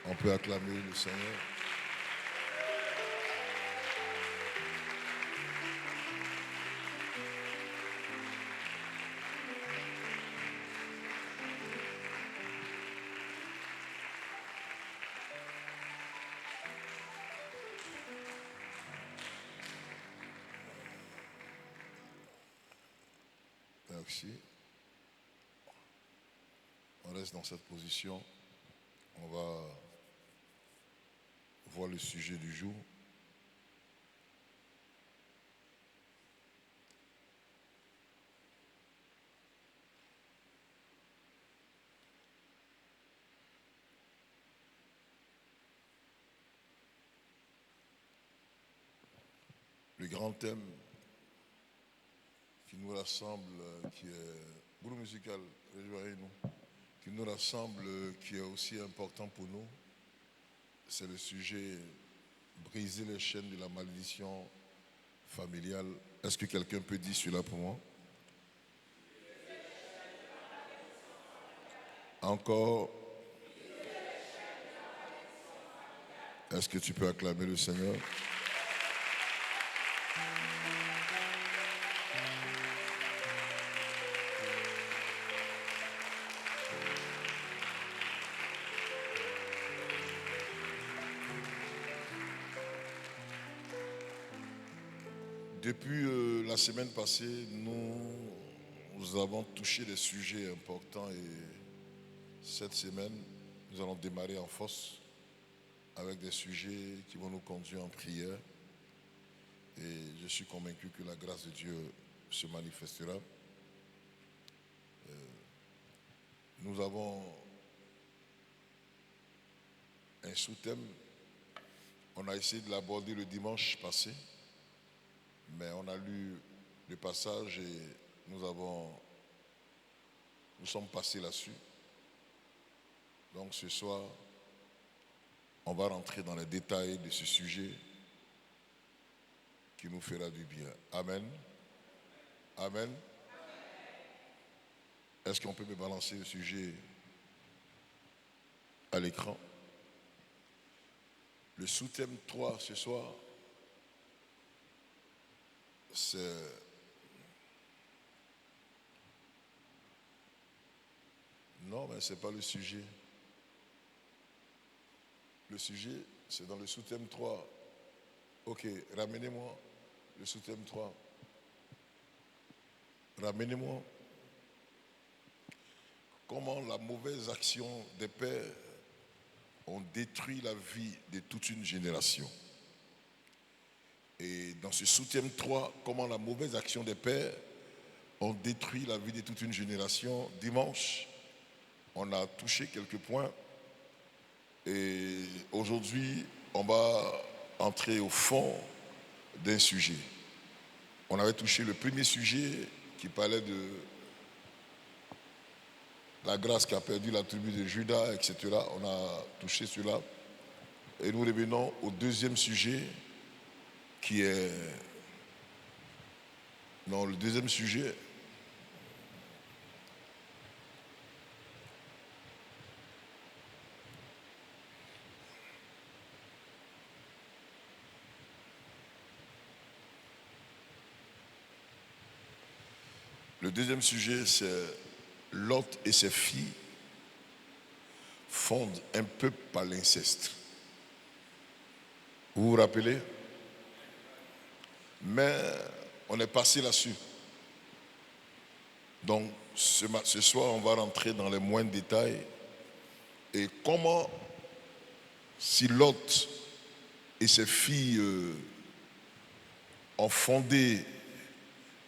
On peut acclamer le Seigneur. Merci. On reste dans cette position. On va voir le sujet du jour. Le grand thème qui nous rassemble, qui est groupe musical, rejoignez-nous, qui nous rassemble, qui est aussi important pour nous, c'est le sujet briser les chaînes de la malédiction familiale. Est-ce que quelqu'un peut dire cela pour moi? Encore. Est-ce que tu peux acclamer le Seigneur? Depuis la semaine passée, nous avons touché des sujets importants et cette semaine, nous allons démarrer en force avec des sujets qui vont nous conduire en prière. Et je suis convaincu que la grâce de Dieu se manifestera. Nous avons un sous-thème. On a essayé de l'aborder le dimanche passé. Mais on a lu le passage et nous sommes passés là-dessus. Donc ce soir, on va rentrer dans les détails de ce sujet qui nous fera du bien. Amen. Amen. Est-ce qu'on peut me balancer le sujet à l'écran? Le sous-thème 3 ce soir, c'est non, mais ce n'est pas le sujet. Le sujet, c'est dans le sous-thème 3. Ok, ramenez-moi le sous-thème 3. Ramenez-moi. Comment la mauvaise action des pères ont détruit la vie de toute une génération. Et dans ce sous-thème 3, comment la mauvaise action des pères ont détruit la vie de toute une génération. Dimanche, on a touché quelques points. Et aujourd'hui, on va entrer au fond d'un sujet. On avait touché le premier sujet qui parlait de la grâce qu'a perdu la tribu de Juda, etc. On a touché cela. Et nous revenons au deuxième sujet qui est... Non, le deuxième sujet... Le deuxième sujet, c'est Lot et ses filles fondent un peuple par l'inceste. Vous vous rappelez? Mais on est passé là-dessus. Donc ce soir, on va rentrer dans les moindres détails. Et comment, si Lot et ses filles ont fondé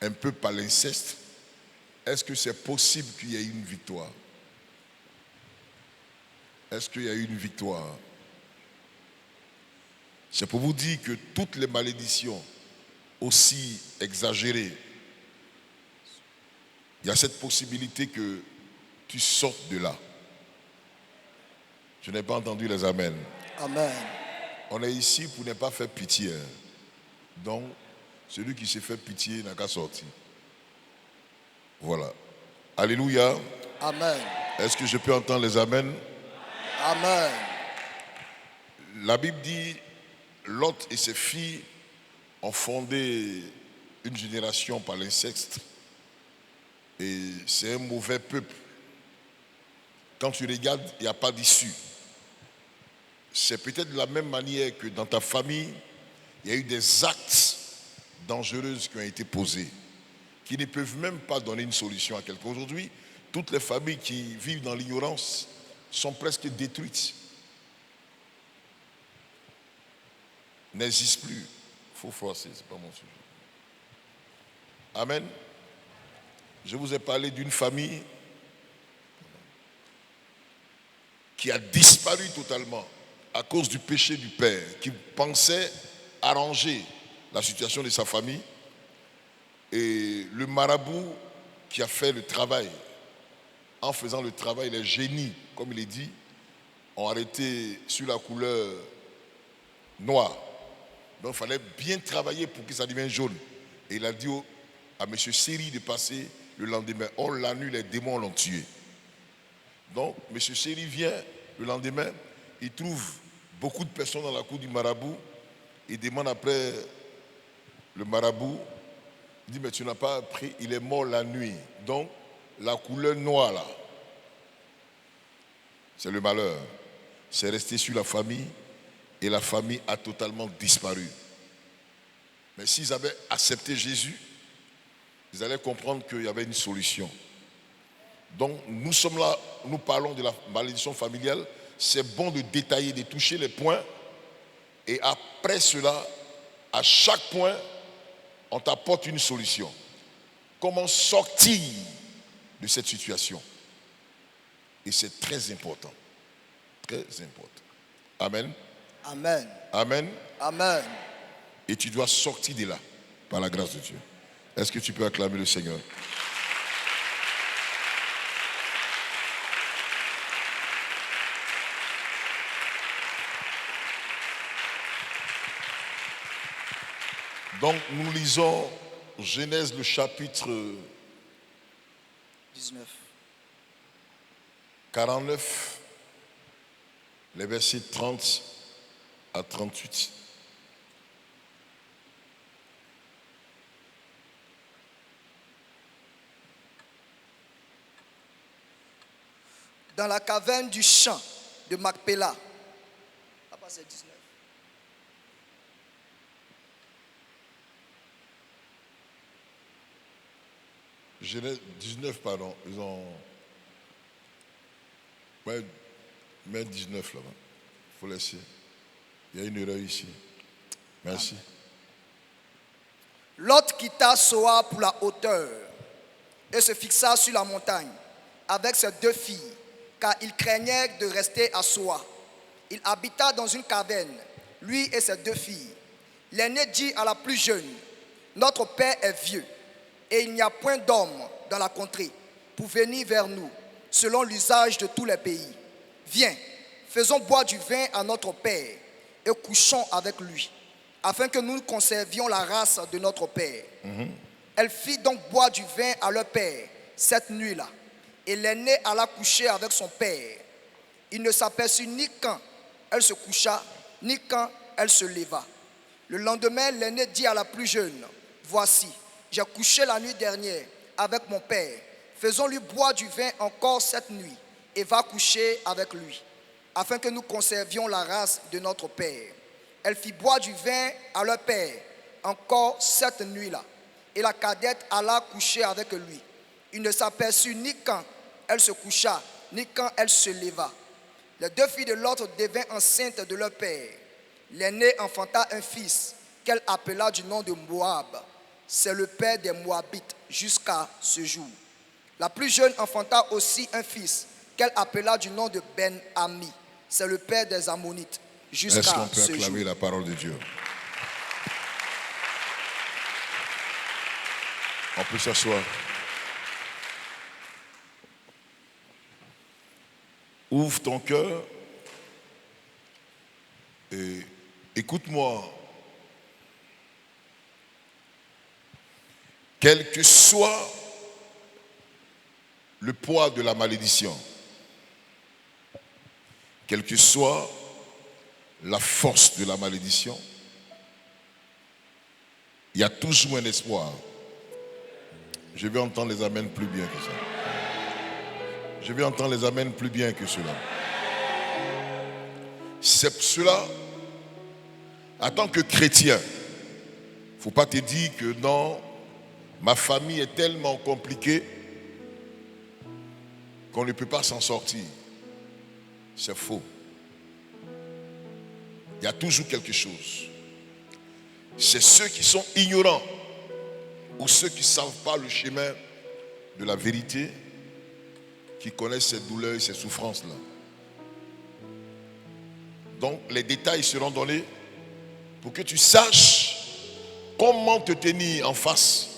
un peuple par l'inceste, est-ce que c'est possible qu'il y ait une victoire? Est-ce qu'il y a eu une victoire? C'est pour vous dire que toutes les malédictions, aussi exagérées, il y a cette possibilité que tu sortes de là. Je n'ai pas entendu les amens. Amen. On est ici pour ne pas faire pitié. Donc, celui qui s'est fait pitié n'a qu'à sortir. Voilà. Alléluia. Amen. Est-ce que je peux entendre les amens? Amen. La Bible dit, Lot et ses filles ont fondé une génération par l'inceste. Et c'est un mauvais peuple. Quand tu regardes, il n'y a pas d'issue. C'est peut-être de la même manière que dans ta famille, il y a eu des actes dangereux qui ont été posés, qui ne peuvent même pas donner une solution à quelqu'un. Aujourd'hui, toutes les familles qui vivent dans l'ignorance sont presque détruites. N'existent plus. Il faut froisser, ce n'est pas mon sujet. Amen. Je vous ai parlé d'une famille qui a disparu totalement à cause du péché du père, qui pensait arranger la situation de sa famille. Et le marabout qui a fait le travail, en faisant le travail, les génies, comme il est dit, ont arrêté sur la couleur noire. Donc il fallait bien travailler pour que ça devienne jaune. Et il a dit à M. Seri de passer le lendemain. Or, la nuit, les démons l'ont tué. Donc, M. Seri vient le lendemain, il trouve beaucoup de personnes dans la cour du marabout. Il demande après le marabout, il dit, mais tu n'as pas pris, il est mort la nuit. Donc, la couleur noire là, c'est le malheur. C'est resté sur la famille et la famille a totalement disparu. Mais s'ils avaient accepté Jésus, ils allaient comprendre qu'il y avait une solution. Donc, nous sommes là, nous parlons de la malédiction familiale. C'est bon de détailler, de toucher les points. Et après cela, à chaque point, on t'apporte une solution. Comment sortir de cette situation? Et c'est très important. Très important. Amen. Amen. Amen. Amen. Et tu dois sortir de là, par la grâce de Dieu. Est-ce que tu peux acclamer le Seigneur? Donc, nous lisons Genèse, le chapitre 19. 49, les versets 30 à 38. Dans la caverne du champ de Macpéla. Papa, c'est 19. Genèse 19, pardon. Ils ont. Ouais, mais 19 là-bas. Il faut laisser. Il y a une erreur ici. Merci. Lot quitta Soa pour la hauteur et se fixa sur la montagne avec ses deux filles, car il craignait de rester à Soa. Il habita dans une caverne, lui et ses deux filles. L'aîné dit à la plus jeune, « Notre père est vieux, et il n'y a point d'homme dans la contrée pour venir vers nous, selon l'usage de tous les pays. Viens, faisons boire du vin à notre père et couchons avec lui, afin que nous conservions la race de notre père. » Elle fit donc boire du vin à leur père cette nuit-là, et l'aînée alla coucher avec son père. Il ne s'aperçut ni quand elle se coucha, ni quand elle se leva. Le lendemain, l'aînée dit à la plus jeune, « Voici, j'ai couché la nuit dernière avec mon père. Faisons-lui boire du vin encore cette nuit et va coucher avec lui, afin que nous conservions la race de notre père. » Elle fit boire du vin à leur père encore cette nuit-là, et la cadette alla coucher avec lui. Il ne s'aperçut ni quand elle se coucha, ni quand elle se leva. Les deux filles de l'autre devinrent enceintes de leur père. L'aînée enfanta un fils qu'elle appela du nom de Moab. C'est le père des Moabites jusqu'à ce jour. La plus jeune enfanta aussi un fils qu'elle appela du nom de Ben-Ami. C'est le père des Ammonites jusqu'à ce jour. Est-ce qu'on peut acclamer la parole de Dieu? On peut s'asseoir. Ouvre ton cœur et écoute-moi. Quel que soit le poids de la malédiction, quelle que soit la force de la malédiction, il y a toujours un espoir. Je vais entendre les amens plus bien que ça. Je vais entendre les amens plus bien que cela. C'est pour cela, en tant que chrétien, il ne faut pas te dire que non, ma famille est tellement compliquée qu'on ne peut pas s'en sortir. C'est faux. Il y a toujours quelque chose. C'est ceux qui sont ignorants ou ceux qui ne savent pas le chemin de la vérité qui connaissent ces douleurs et ces souffrances-là. Donc les détails seront donnés pour que tu saches comment te tenir en face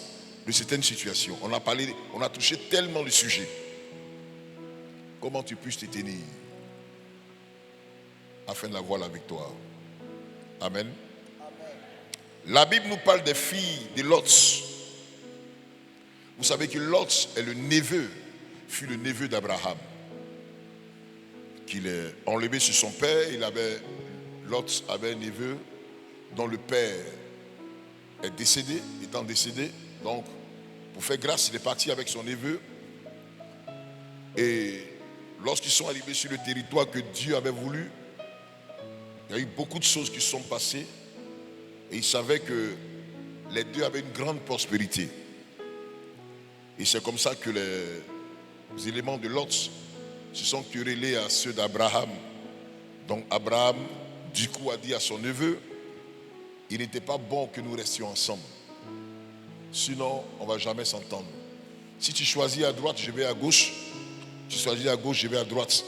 de certaines situations. On a touché tellement le sujet. Comment tu puisses te tenir afin d'avoir la victoire. Amen. La Bible nous parle des filles de Lot. Vous savez que Lot est fut le neveu d'Abraham. Qu'il est enlevé sur son père. Lot avait un neveu dont le père est décédé, étant décédé. Donc, pour faire grâce, il est parti avec son neveu. Et lorsqu'ils sont arrivés sur le territoire que Dieu avait voulu, il y a eu beaucoup de choses qui se sont passées. Et ils savaient que les deux avaient une grande prospérité. Et c'est comme ça que les éléments de Lot se sont querellés à ceux d'Abraham. Donc Abraham, du coup, a dit à son neveu, il n'était pas bon que nous restions ensemble. Sinon, on ne va jamais s'entendre. Si tu choisis à droite, je vais à gauche. Tu choisis à gauche, je vais à droite.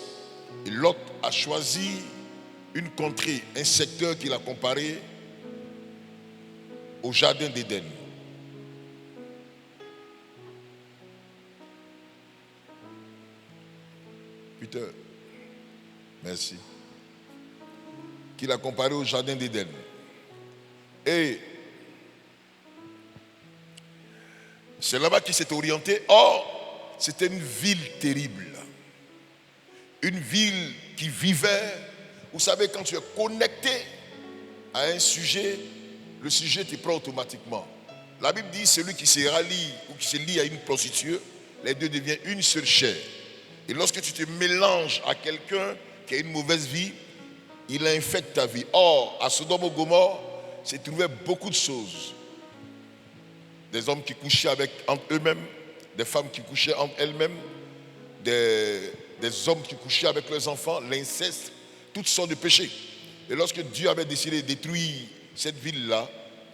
Et Lot a choisi une contrée, un secteur qu'il a comparé au jardin d'Éden. Peter, merci. Qu'il a comparé au jardin d'Éden. Et c'est là-bas qu'il s'est orienté. Or, c'était une ville terrible. Une ville qui vivait. Vous savez, quand tu es connecté à un sujet, le sujet te prend automatiquement. La Bible dit celui qui se rallie ou qui se lie à une prostituée, les deux deviennent une seule chair. Et lorsque tu te mélanges à quelqu'un qui a une mauvaise vie, il infecte ta vie. Or, à Sodome et Gomorrhe, s'est trouvé beaucoup de choses. Des hommes qui couchaient entre eux-mêmes, des femmes qui couchaient entre elles-mêmes, des hommes qui couchaient avec leurs enfants, l'inceste, toutes sortes de péchés. Et lorsque Dieu avait décidé de détruire cette ville-là,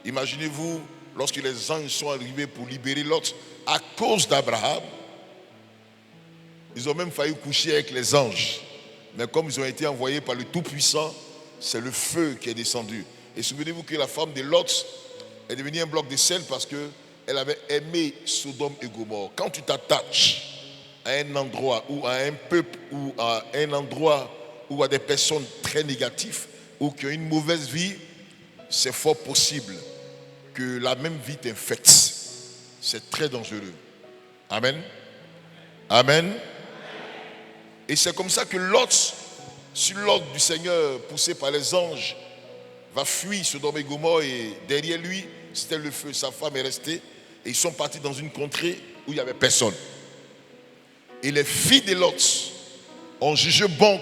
imaginez-vous, lorsque les anges sont arrivés pour libérer Lot, à cause d'Abraham, ils ont même failli coucher avec les anges. Mais comme ils ont été envoyés par le Tout-Puissant, c'est le feu qui est descendu. Et souvenez-vous que la femme de Lot est devenue un bloc de sel parce qu'elle avait aimé Sodome et Gomorrhe. Quand tu t'attaches à un endroit ou à un peuple ou à un endroit ou à des personnes très négatives ou qui ont une mauvaise vie, c'est fort possible que la même vie t'infecte. C'est très dangereux. Amen. Amen. Et c'est comme ça que Lot, sur l'ordre du Seigneur, poussé par les anges, va fuir Sodome et Gomorrhe et derrière lui, c'était le feu. Sa femme est restée et ils sont partis dans une contrée où il n'y avait personne. Et les filles de Lot ont jugé bon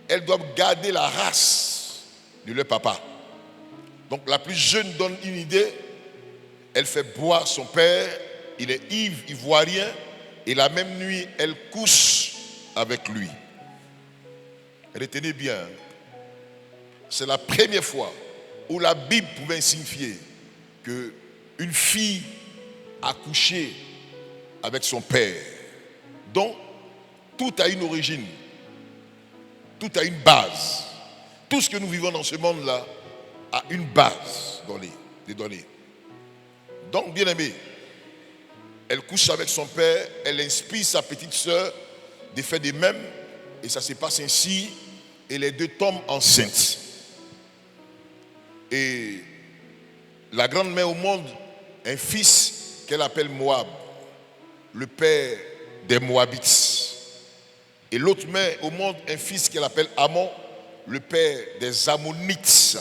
qu'elles doivent garder la race de leur papa. Donc la plus jeune donne une idée, elle fait boire son père, il est ivre, ivoirien, et la même nuit, elle couche avec lui. Retenez bien, c'est la première fois où la Bible pouvait signifier qu'une fille a couché avec son père. Donc, tout a une origine, tout a une base. Tout ce que nous vivons dans ce monde-là a une base des données. Donc, bien aimé, elle couche avec son père, elle inspire sa petite sœur de faire de même, et ça se passe ainsi, et les deux tombent enceintes. Et la grande mère au monde, un fils qu'elle appelle Moab, le père des Moabites. Et l'autre mère au monde, un fils qu'elle appelle Ammon, le père des Ammonites.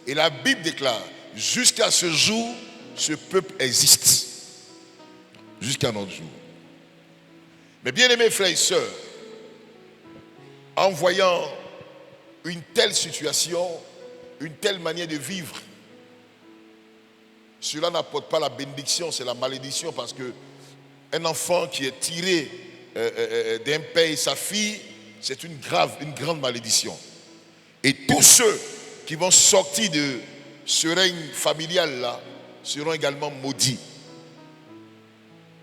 Et la Bible déclare, jusqu'à ce jour, ce peuple existe. Jusqu'à notre jour. Mais bien aimés frères et sœurs, en voyant une telle situation, une telle manière de vivre, cela n'apporte pas la bénédiction, c'est la malédiction, parce que un enfant qui est tiré d'un père et sa fille, c'est une grande malédiction. Et tous ceux qui vont sortir de ce règne familial-là seront également maudits.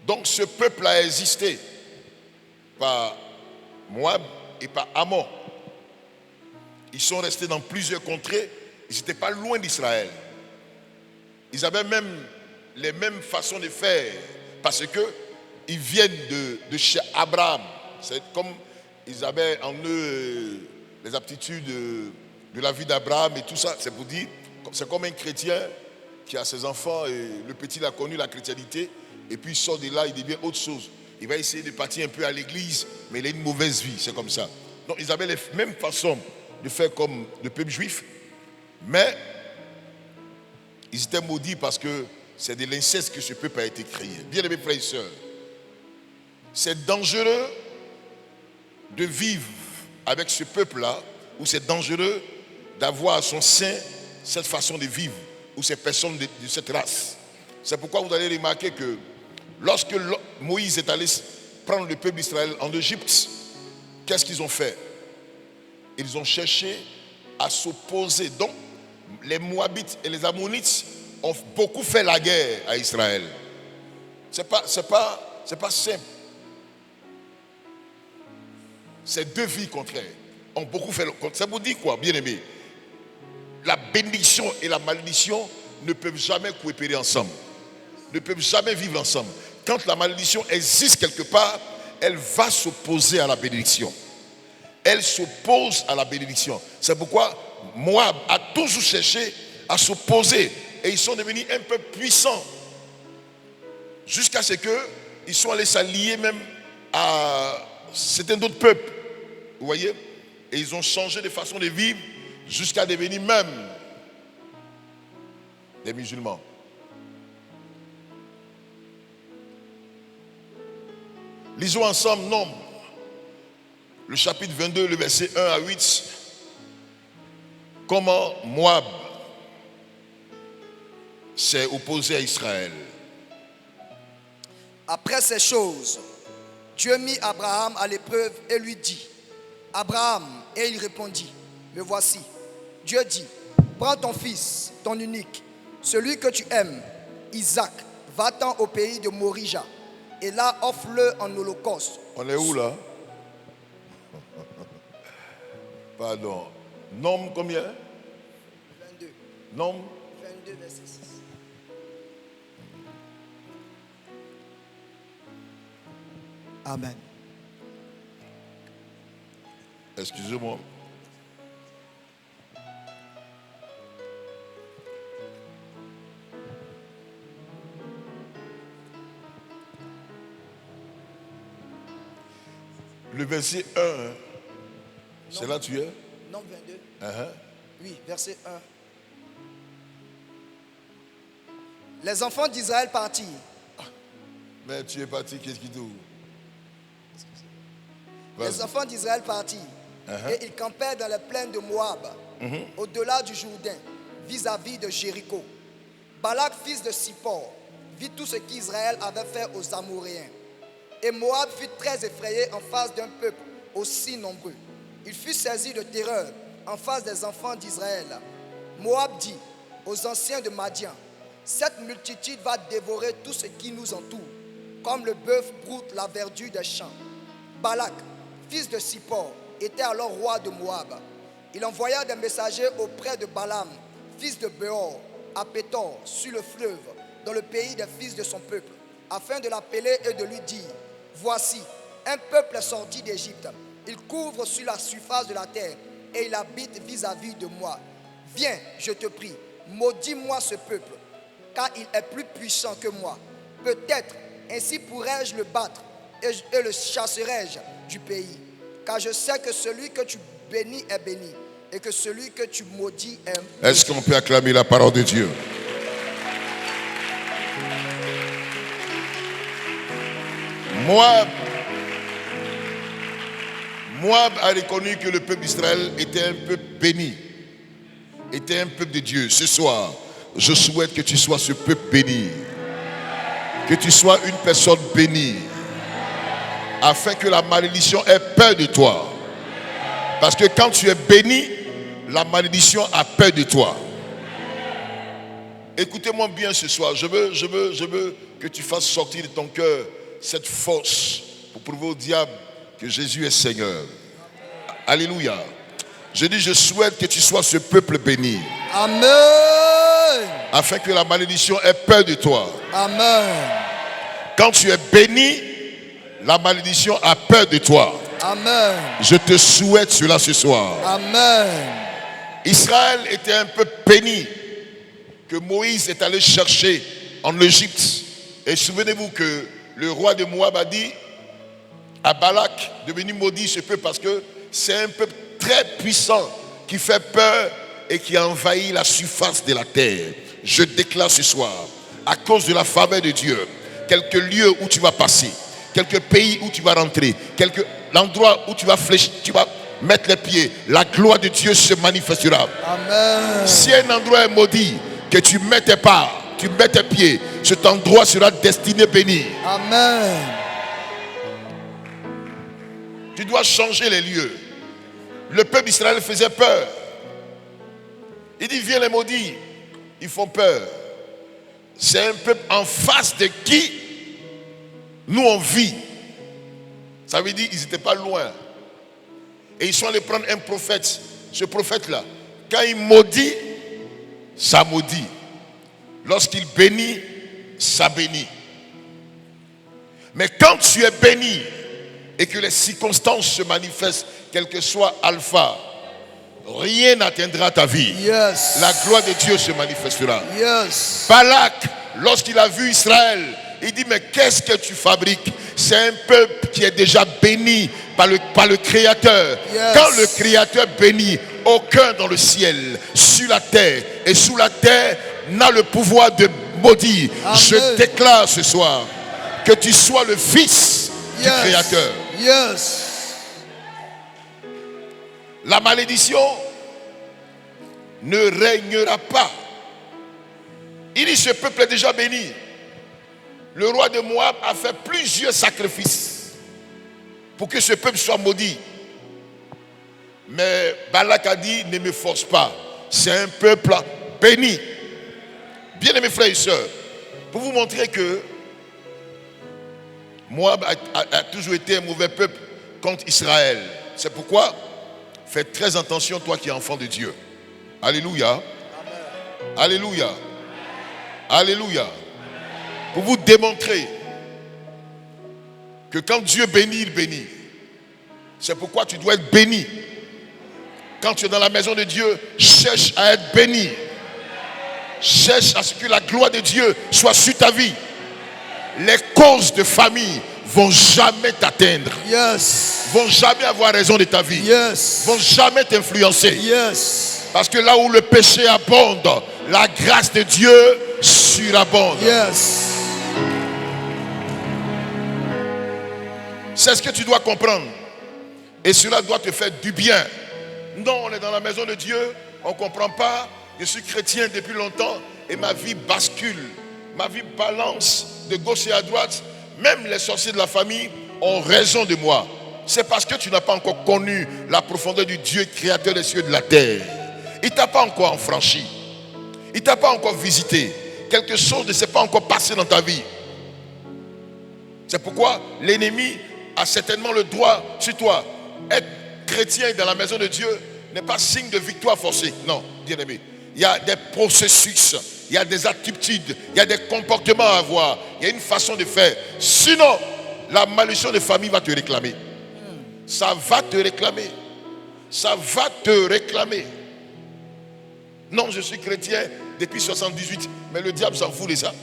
Donc ce peuple a existé par Moab et par Ammon. Ils sont restés dans plusieurs contrées, ils n'étaient pas loin d'Israël. Ils avaient même les mêmes façons de faire, parce qu'ils viennent de chez Abraham. C'est comme ils avaient en eux les aptitudes de la vie d'Abraham et tout ça. C'est pour dire, c'est comme un chrétien qui a ses enfants et le petit a connu la chrétienté et puis il sort de là, il devient autre chose. Il va essayer de partir un peu à l'église, mais il a une mauvaise vie, c'est comme ça. Donc ils avaient les mêmes façons de faire comme le peuple juif, mais ils étaient maudits parce que c'est de l'inceste que ce peuple a été créé. Bien aimés frères et sœurs, c'est dangereux de vivre avec ce peuple-là, ou c'est dangereux d'avoir à son sein cette façon de vivre, ou ces personnes de cette race. C'est pourquoi vous allez remarquer que lorsque Moïse est allé prendre le peuple d'Israël en Égypte, qu'est-ce qu'ils ont fait? Ils ont cherché à s'opposer. Donc, les Moabites et les Ammonites ont beaucoup fait la guerre à Israël. C'est pas simple. C'est deux vies contraires. Ont beaucoup fait. Ça vous dit quoi, bien aimé? La bénédiction et la malédiction ne peuvent jamais coopérer ensemble. Ne peuvent jamais vivre ensemble. Quand la malédiction existe quelque part, elle va s'opposer à la bénédiction. Elle s'oppose à la bénédiction. C'est pourquoi Moab a toujours cherché à s'opposer. Et ils sont devenus un peu puissants. Jusqu'à ce qu'ils soient allés s'allier même à certains d'autres peuples. Vous voyez? Et ils ont changé de façon de vivre jusqu'à devenir même des musulmans. Lisons ensemble Nombre, le chapitre 22, le verset 1 à 8. Comment Moab s'est opposé à Israël. Après ces choses, Dieu mit Abraham à l'épreuve et lui dit, Abraham, et il répondit, me voici. Dieu dit, prends ton fils, ton unique, celui que tu aimes, Isaac, va-t'en au pays de Morija, et là offre-le en holocauste. On est où là? Pardon. Nombre combien? 22. Nombre 22, verset 6. Amen. Excusez-moi. Le verset 1, c'est là tu es? Nombre 22. Uh-huh. Oui, verset 1. Les enfants d'Israël partirent. Mais tu es parti, qu'est-ce qui t'ouvre? Les enfants d'Israël partirent. Et ils campèrent dans les plaines de Moab, au-delà du Jourdain, vis-à-vis de Jéricho. Balak, fils de Sippor, vit tout ce qu'Israël avait fait aux Amoréens. Et Moab fut très effrayé en face d'un peuple aussi nombreux. Il fut saisi de terreur en face des enfants d'Israël. Moab dit aux anciens de Madian, cette multitude va dévorer tout ce qui nous entoure, comme le bœuf broute la verdure des champs. Balak, fils de Sippor, était alors roi de Moab. Il envoya des messagers auprès de Balaam, fils de Béor, à Pétor, sur le fleuve, dans le pays des fils de son peuple, afin de l'appeler et de lui dire, voici, un peuple est sorti d'Égypte. Il couvre sur la surface de la terre et il habite vis-à-vis de moi. Viens, je te prie, maudis-moi ce peuple, car il est plus puissant que moi. Peut-être, ainsi pourrais-je le battre et le chasserai-je du pays. Car je sais que celui que tu bénis est béni, et et que celui que tu maudis est... Est-ce qu'on peut acclamer la parole de Dieu? Moab a reconnu que le peuple d'Israël était un peuple béni, était un peuple de Dieu. Ce soir, je souhaite que tu sois ce peuple béni, que tu sois une personne bénie, afin que la malédiction ait peur de toi. Parce que quand tu es béni, la malédiction a peur de toi. Écoutez-moi bien ce soir. Je veux que tu fasses sortir de ton cœur cette force pour prouver au diable que Jésus est Seigneur. Alléluia. Je dis, je souhaite que tu sois ce peuple béni. Amen. Afin que la malédiction ait peur de toi. Amen. Quand tu es béni, la malédiction a peur de toi. Amen. Je te souhaite cela ce soir. Amen. Israël était un peuple béni que Moïse est allé chercher en Égypte. Et souvenez-vous que le roi de Moab a dit à Balak de venir maudire ce peuple parce que c'est un peuple très puissant qui fait peur et qui a envahi la surface de la terre. Je déclare ce soir, à cause de la faveur de Dieu, quelques lieux où tu vas passer, quelques pays où tu vas rentrer, quelques endroits où tu vas fléchir, tu vas mettre les pieds, la gloire de Dieu se manifestera. Amen. Si un endroit est maudit, que tu mets tes pas, tu mets tes pieds, cet endroit sera destiné béni. Amen. Tu dois changer les lieux. Le peuple d'Israël faisait peur. Il dit, viens les maudits. Ils font peur. C'est un peuple en face de qui nous on vit. Ça veut dire qu'ils n'étaient pas loin. Et ils sont allés prendre un prophète. Ce prophète-là, quand il maudit, ça maudit. Lorsqu'il bénit, ça bénit. Mais quand tu es béni et que les circonstances se manifestent, quel que soit alpha, rien n'atteindra ta vie. Yes. La gloire de Dieu se manifestera. Yes. Balak, lorsqu'il a vu Israël, il dit, mais qu'est-ce que tu fabriques? C'est un peuple qui est déjà béni par le Créateur. Yes. Quand le Créateur bénit, aucun dans le ciel, sur la terre et sous la terre n'a le pouvoir de maudire. Amen. Je déclare ce soir que tu sois le fils du Créateur. Yes. La malédiction ne régnera pas. Il dit, ce peuple est déjà béni. Le roi de Moab a fait plusieurs sacrifices pour que ce peuple soit maudit. Mais Balak a dit, ne me force pas. C'est un peuple béni. Bien-aimés frères et sœurs, pour vous montrer que Moab a toujours été un mauvais peuple contre Israël. C'est pourquoi, fais très attention, toi qui es enfant de Dieu. Alléluia. Amen. Alléluia. Alléluia. Pour vous démontrer que quand Dieu bénit, il bénit. C'est pourquoi tu dois être béni. Quand tu es dans la maison de Dieu, cherche à être béni. Cherche à ce que la gloire de Dieu soit sur ta vie. Les causes de famille vont jamais t'atteindre. Yes. Vont jamais avoir raison de ta vie. Yes. Vont jamais t'influencer. Yes. Parce que là où le péché abonde, la grâce de Dieu surabonde. Yes. C'est ce que tu dois comprendre. Et cela doit te faire du bien. Non, on est dans la maison de Dieu, on ne comprend pas. Je suis chrétien depuis longtemps et ma vie bascule. Ma vie balance de gauche et à droite. Même les sorciers de la famille ont raison de moi. C'est parce que tu n'as pas encore connu la profondeur du Dieu créateur des cieux et de la terre. Il ne t'a pas encore enfranchi. Il ne t'a pas encore visité. Quelque chose ne s'est pas encore passé dans ta vie. C'est pourquoi l'ennemi a certainement le droit sur toi. Être chrétien dans la maison de Dieu n'est pas signe de victoire forcée. Non, bien aimé. Il y a des processus, il y a des attitudes, il y a des comportements à avoir, il y a une façon de faire. Sinon, la malédiction de famille va te réclamer. Ça va te réclamer. Ça va te réclamer. Non, je suis chrétien depuis 78, mais le diable s'en fout de ça.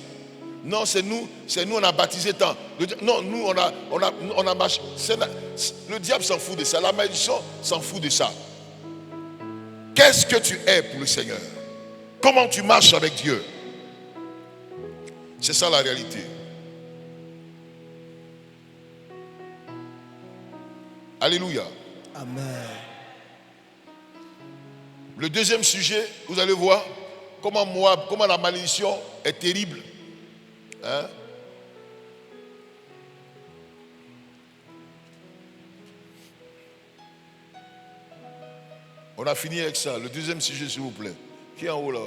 Non, c'est nous, on a baptisé tant. Non, nous, on a marché. Le diable s'en fout de ça. La malédiction s'en fout de ça. Qu'est-ce que tu es pour le Seigneur? Comment tu marches avec Dieu? C'est ça la réalité. Alléluia. Amen. Le deuxième sujet, vous allez voir comment Moab, comment la malédiction est terrible. Hein? On a fini avec ça. Le deuxième sujet, s'il vous plaît. Qui est en haut là?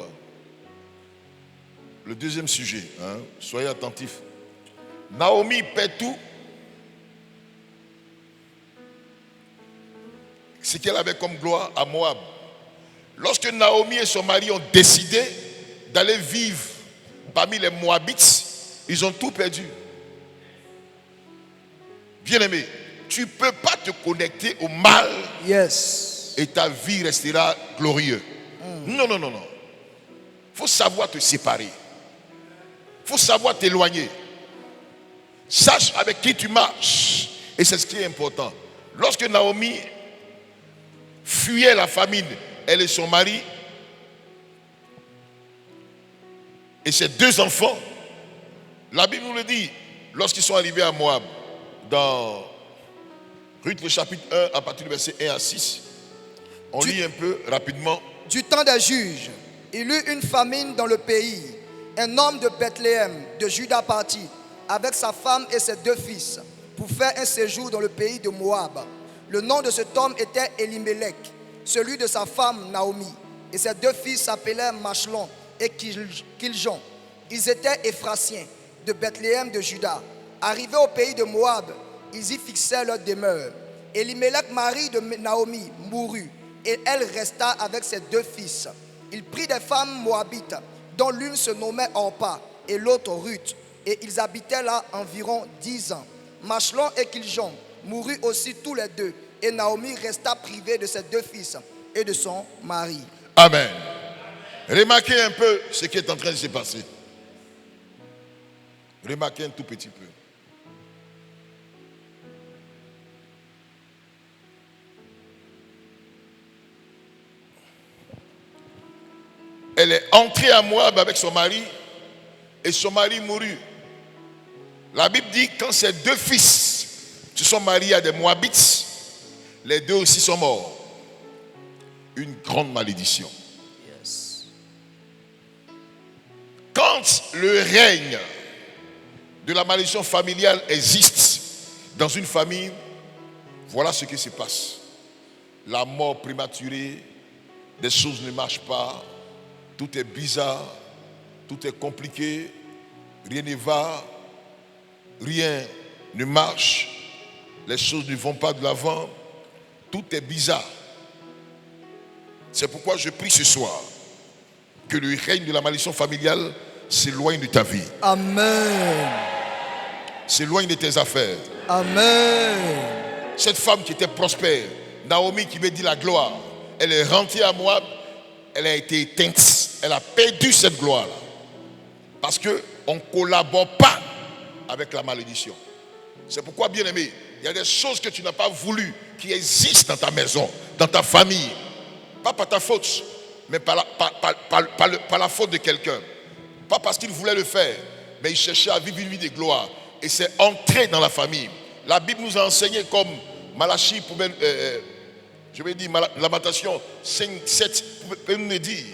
Le deuxième sujet. Hein? Soyez attentifs. Naomi perd tout ce qu'elle avait comme gloire à Moab. Lorsque Naomi et son mari ont décidé d'aller vivre parmi les Moabites, ils ont tout perdu. Bien-aimé, tu ne peux pas te connecter au mal. Yes. Et ta vie restera glorieuse. Non, non, non, non. Il faut savoir te séparer. Il faut savoir t'éloigner. Sache avec qui tu marches. Et c'est ce qui est important. Lorsque Naomi fuyait la famine, elle et son mari, et ses deux enfants, la Bible nous le dit, lorsqu'ils sont arrivés à Moab, dans Ruth le chapitre 1, à partir du verset 1 à 6, on lit un peu rapidement. Du temps des juges, il eut une famine dans le pays. Un homme de Bethléem, de Juda partit, avec sa femme et ses deux fils, pour faire un séjour dans le pays de Moab. Le nom de cet homme était Elimelech, celui de sa femme Naomi. Et ses deux fils s'appelaient Machlon et Kiljon. Ils étaient Éphrasiens, de Bethléem de Juda. Arrivés au pays de Moab, ils y fixèrent leur demeure. Elimelech, mari de Naomi, mourut, et elle resta avec ses deux fils. Il prit des femmes moabites, dont l'une se nommait Orpa et l'autre Ruth, et ils habitaient là environ 10 ans. Machlon et Kiljon moururent aussi tous les deux, et Naomi resta privée de ses deux fils et de son mari. Amen. Remarquez un peu ce qui est en train de se passer. Remarquez un tout petit peu. Elle est entrée à Moab avec son mari et son mari mourut. La Bible dit quand ses deux fils se sont mariés à des Moabites, les deux aussi sont morts. Une grande malédiction. Yes. Quand le règne de la malédiction familiale existe dans une famille, voilà ce qui se passe. La mort prématurée, des choses ne marchent pas, tout est bizarre, tout est compliqué, rien ne va, rien ne marche, les choses ne vont pas de l'avant, tout est bizarre. C'est pourquoi je prie ce soir que le règne de la malédiction familiale s'éloigne de ta vie. Amen. S'éloigne de tes affaires. Amen. Cette femme qui était prospère, Naomi qui veut dire la gloire, elle est rentrée à Moab, elle a été éteinte. Elle a perdu cette gloire-là. Parce qu'on ne collabore pas avec la malédiction. C'est pourquoi, bien aimé, il y a des choses que tu n'as pas voulu qui existent dans ta maison, dans ta famille. Pas par ta faute, mais par la faute de quelqu'un. Pas parce qu'il voulait le faire, mais il cherchait à vivre une vie de gloire. Et c'est entré dans la famille. La Bible nous a enseigné comme Malachie pouvait, Lamentation 5, 7 peut nous le dire.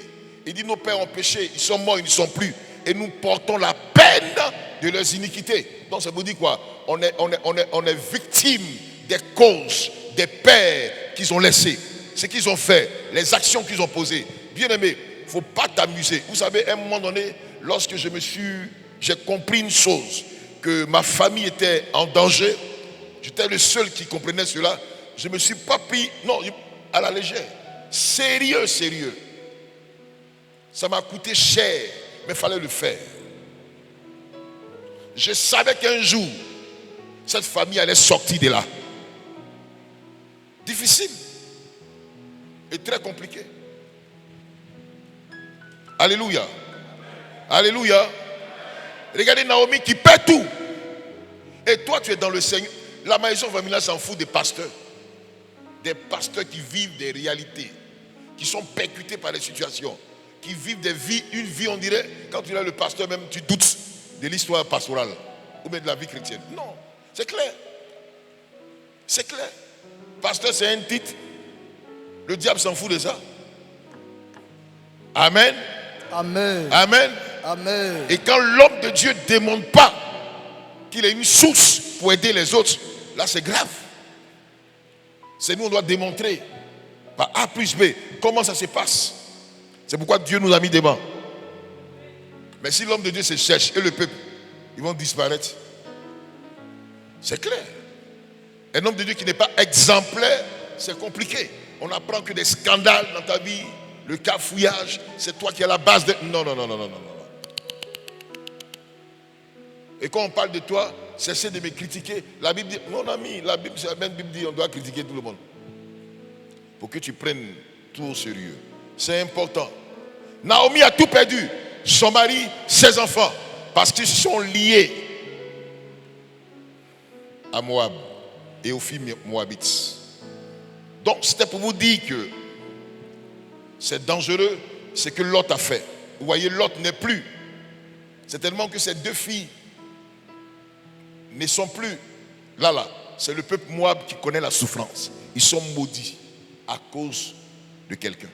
Il dit nos pères ont péché, ils sont morts, ils ne sont plus. Et nous portons la peine de leurs iniquités. Donc ça vous dit quoi? On est victime des causes, des pères qu'ils ont laissés. Ce qu'ils ont fait, les actions qu'ils ont posées. Bien aimé, il ne faut pas t'amuser. Vous savez, à un moment donné, lorsque j'ai compris une chose, que ma famille était en danger, j'étais le seul qui comprenait cela, je ne me suis pas pris, non, à la légère. Sérieux, sérieux. Ça m'a coûté cher, mais il fallait le faire. Je savais qu'un jour, cette famille allait sortir de là. Difficile et très compliqué. Alléluia. Alléluia. Regardez Naomi qui perd tout. Et toi, tu es dans le Seigneur. La maison familiale s'en fout des pasteurs. Des pasteurs qui vivent des réalités. qui sont percutés par les situations, qui vivent une vie, on dirait, quand tu es le pasteur même, tu doutes de l'histoire pastorale ou même de la vie chrétienne. Non, c'est clair. C'est clair. Pasteur, c'est un titre. Le diable s'en fout de ça. Amen. Amen. Amen. Amen. Et quand l'homme de Dieu ne démontre pas qu'il est une source pour aider les autres, là c'est grave. C'est nous, on doit démontrer par A plus B comment ça se passe. C'est pourquoi Dieu nous a mis des bancs. Mais si l'homme de Dieu se cherche et le peuple, ils vont disparaître. C'est clair. Un homme de Dieu qui n'est pas exemplaire, c'est compliqué. On apprend que des scandales dans ta vie, le cafouillage, c'est toi qui es à la base de... Non. Et quand on parle de toi, cessez de me critiquer. La Bible dit, mon ami, la Bible dit on doit critiquer tout le monde. Pour que tu prennes tout au sérieux. C'est important. Naomi a tout perdu. Son mari, ses enfants. Parce qu'ils sont liés à Moab et aux filles moabites. Donc c'était pour vous dire que c'est dangereux ce que Lot a fait. Vous voyez, Lot n'est plus. C'est tellement que ces deux filles ne sont plus là. C'est le peuple Moab qui connaît la souffrance. Ils sont maudits à cause de quelqu'un.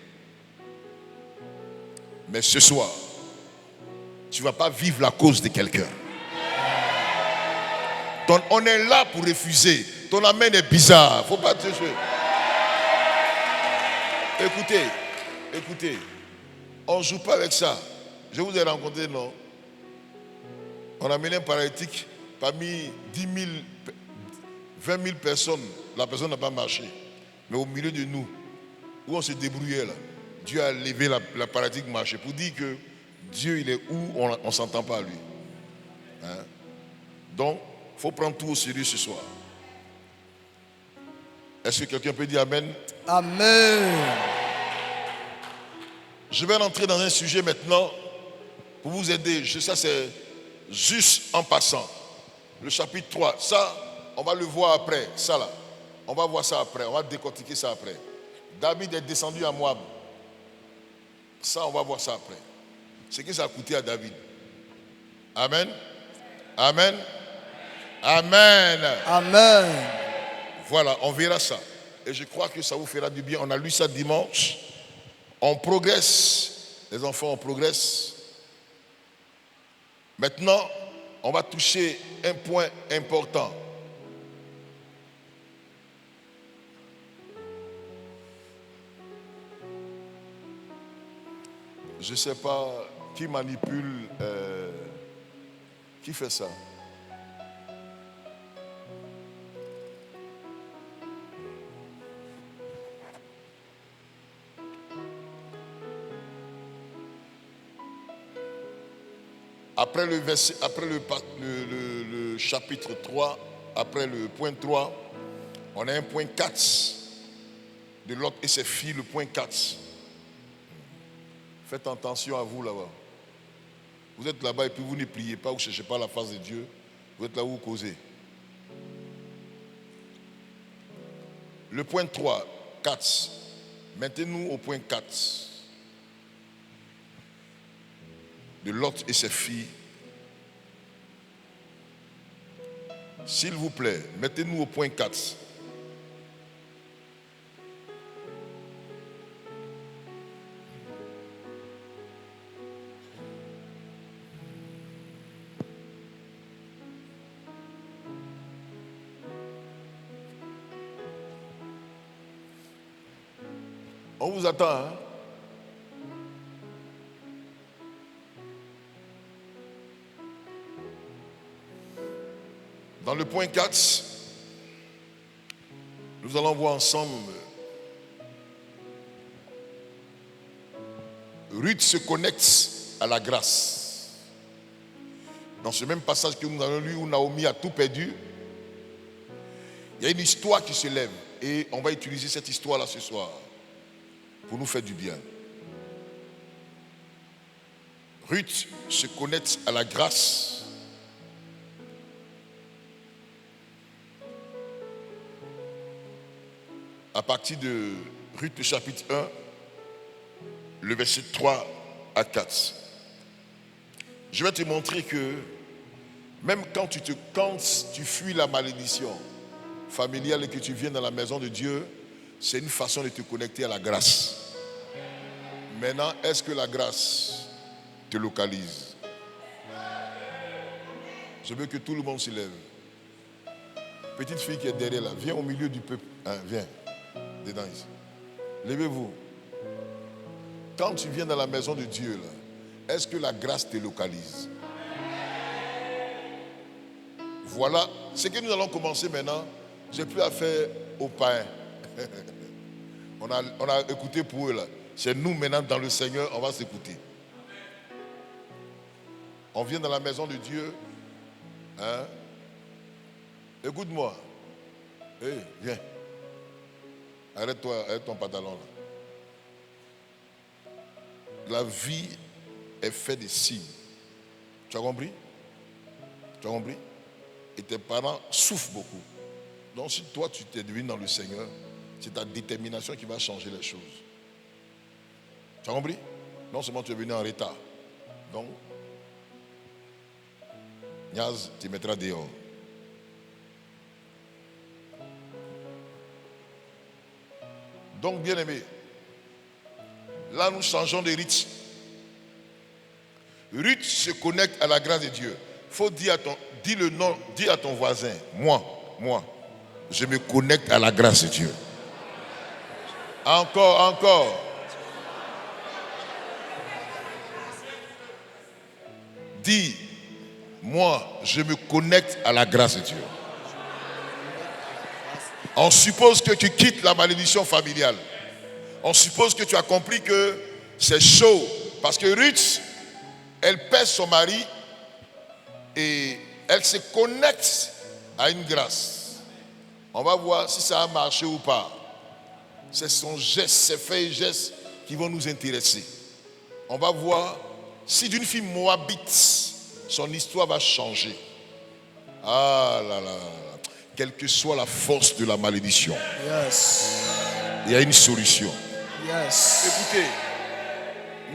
Mais ce soir, tu ne vas pas vivre la cause de quelqu'un. On est là pour refuser. Ton amen est bizarre. Faut pas te jouer. Écoutez. On ne joue pas avec ça. Je vous ai rencontré, non? On a mené un paralytique parmi 10 000, 20 000 personnes. La personne n'a pas marché. Mais au milieu de nous, où on se débrouillait là, Dieu a levé la paralytique marcher. Pour dire que Dieu, il est où on ne s'entend pas à lui. Hein? Donc, il faut prendre tout au sérieux ce soir. Est-ce que quelqu'un peut dire Amen? Amen. Je vais rentrer dans un sujet maintenant pour vous aider. Ça, c'est juste en passant. Le chapitre 3, ça, on va le voir après. Ça là, on va voir ça après. On va décortiquer ça après. David est descendu à Moab. Ça, on va voir ça après. Ce que ça a coûté à David. Amen. Amen. Amen. Amen. Voilà, on verra ça. Et je crois que ça vous fera du bien. On a lu ça dimanche. On progresse. Les enfants, on progresse. Maintenant, on va toucher un point important. Je ne sais pas qui manipule, qui fait ça. Après le chapitre 3, après le point 3, on a un point 4 de Lot et ses filles, le point 4. Faites attention à vous là-bas. Vous êtes là-bas et puis vous ne priez pas, vous ne cherchez pas la face de Dieu. Vous êtes là où vous causez. Le point 3, 4. Mettez-nous au point 4. De Lot et ses filles. S'il vous plaît, mettez-nous au point 4. On vous attend, hein? Dans le point 4, nous allons voir ensemble Ruth se connecte à la grâce. Dans ce même passage que nous avons lu où Naomi a tout perdu, il y a une histoire qui se lève et on va utiliser cette histoire-là ce soir pour nous faire du bien. Ruth se connecte à la grâce. À partir de Ruth, le chapitre 1, le verset 3 à 4. Je vais te montrer que même quand tu fuis la malédiction familiale et que tu viens dans la maison de Dieu, c'est une façon de te connecter à la grâce. Maintenant, est-ce que la grâce te localise? Je veux que tout le monde se lève. Petite fille qui est derrière là, viens au milieu du peuple. Hein, viens, dedans ici. Levez-vous. Quand tu viens dans la maison de Dieu, là, est-ce que la grâce te localise? Voilà ce que nous allons commencer maintenant. J'ai plus affaire aux païens. on a écouté pour eux là. C'est nous maintenant dans le Seigneur, on va s'écouter. On vient dans la maison de Dieu. Hein? Écoute-moi. Hey, viens. Arrête-toi, arrête ton pantalon là. La vie est faite de signes. Tu as compris? Tu as compris? Et tes parents souffrent beaucoup. Donc si toi tu t'es devenu dans le Seigneur, c'est ta détermination qui va changer les choses. Tu as compris? Non seulement tu es venu en retard. Donc, Niaz, tu mettras dehors. Donc, bien aimé, là nous changeons de rythme. Ruth se connecte à la grâce de Dieu. Il faut dire dis à ton voisin, moi, je me connecte à la grâce de Dieu. Encore. Dis, moi, je me connecte à la grâce de Dieu. On suppose que tu quittes la malédiction familiale. On suppose que tu as compris que c'est chaud. Parce que Ruth, elle perd son mari et elle se connecte à une grâce. On va voir si ça a marché ou pas. C'est son geste, ses faits et gestes qui vont nous intéresser. On va voir si d'une fille moabite, son histoire va changer. Ah là là. Quelle que soit la force de la malédiction, il y a une solution. Écoutez,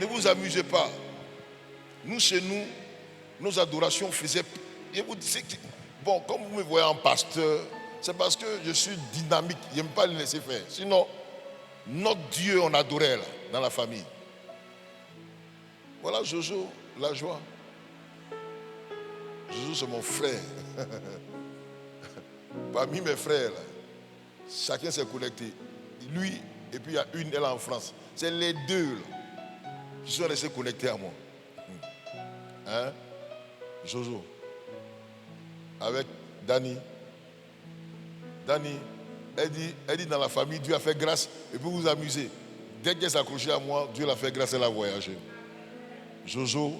ne vous amusez pas. Nous, chez nous, nos adorations faisaient... Bon, comme vous me voyez en pasteur, c'est parce que je suis dynamique. Je n'aime pas le laisser faire. Sinon, notre Dieu, on adorait là, dans la famille. Voilà Jojo, la joie. Jojo, c'est mon frère. Parmi mes frères, là, chacun s'est connecté. Lui, et puis il y a une, elle est en France. C'est les deux là, qui sont restés connectés à moi. Hein? Jojo. Avec Dani. Dani, elle dit dans la famille, Dieu a fait grâce. Et pour vous amuser, dès qu'elle s'est accrochée à moi, Dieu l'a fait grâce, elle a voyagé. Jojo,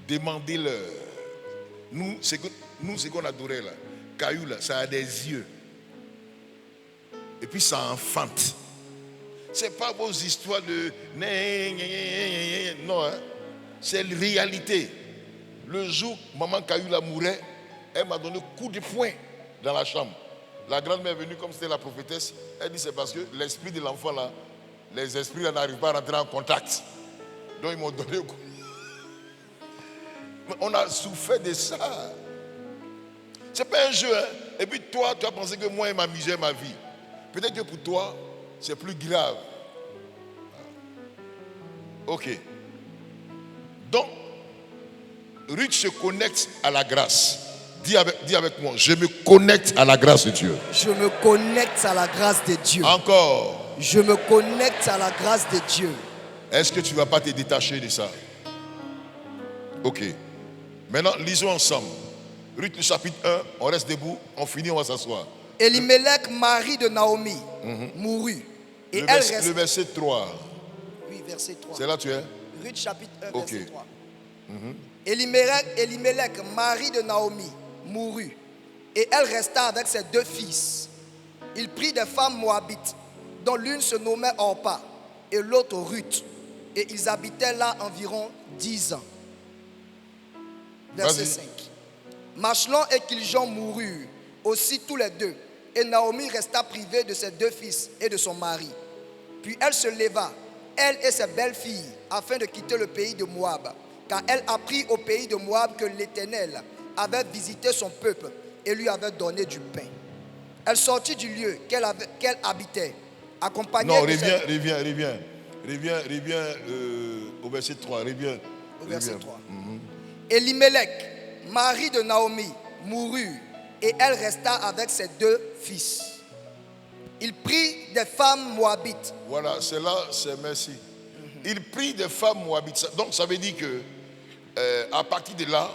demandez-leur. Nous, ce qu'on adorait là, Caillou là, ça a des yeux. Et puis ça enfante. C'est pas vos histoires de... Non, hein. C'est la réalité. Le jour où maman Caillou là mourait, elle m'a donné un coup de poing dans la chambre. La grand-mère est venue comme c'était la prophétesse. Elle dit c'est parce que l'esprit de l'enfant là, les esprits là n'arrivent pas à rentrer en contact. Donc ils m'ont donné un coup. On a souffert de ça. C'est pas un jeu, hein? Et puis toi, tu as pensé que moi, je m'amusais ma vie. Peut-être que pour toi, c'est plus grave. Ok. Donc, Ruth se connecte à la grâce. Dis avec moi, je me connecte à la grâce de Dieu. Je me connecte à la grâce de Dieu. Encore. Je me connecte à la grâce de Dieu. Est-ce que tu ne vas pas te détacher de ça? Ok. Maintenant, lisons ensemble. Ruth, le chapitre 1, on reste debout, on finit, on va s'asseoir. Elimelech, mari de Naomi, mourut. Et le verset 3. Oui, verset 3. C'est là tu es? Ruth, chapitre 1, okay. verset 3. Elimelech, mari de Naomi, mourut. Et elle resta avec ses deux fils. Il prit des femmes moabites, dont l'une se nommait Orpa et l'autre Ruth. Et ils habitaient là environ 10 ans. Verset 5. Machlon et Kiljon moururent aussi tous les deux. Et Naomi resta privée de ses deux fils et de son mari. Puis elle se leva, elle et ses belles filles, afin de quitter le pays de Moab. Car elle apprit au pays de Moab que l'Éternel avait visité son peuple et lui avait donné du pain. Elle sortit du lieu qu'elle habitait, accompagnée Non, de reviens au verset 3. au verset 3. Elimelech, mari de Naomi, mourut et elle resta avec ses 2 fils. Il prit des femmes moabites. Voilà, c'est là, c'est merci. Il prit des femmes moabites. Donc ça veut dire que à partir de là,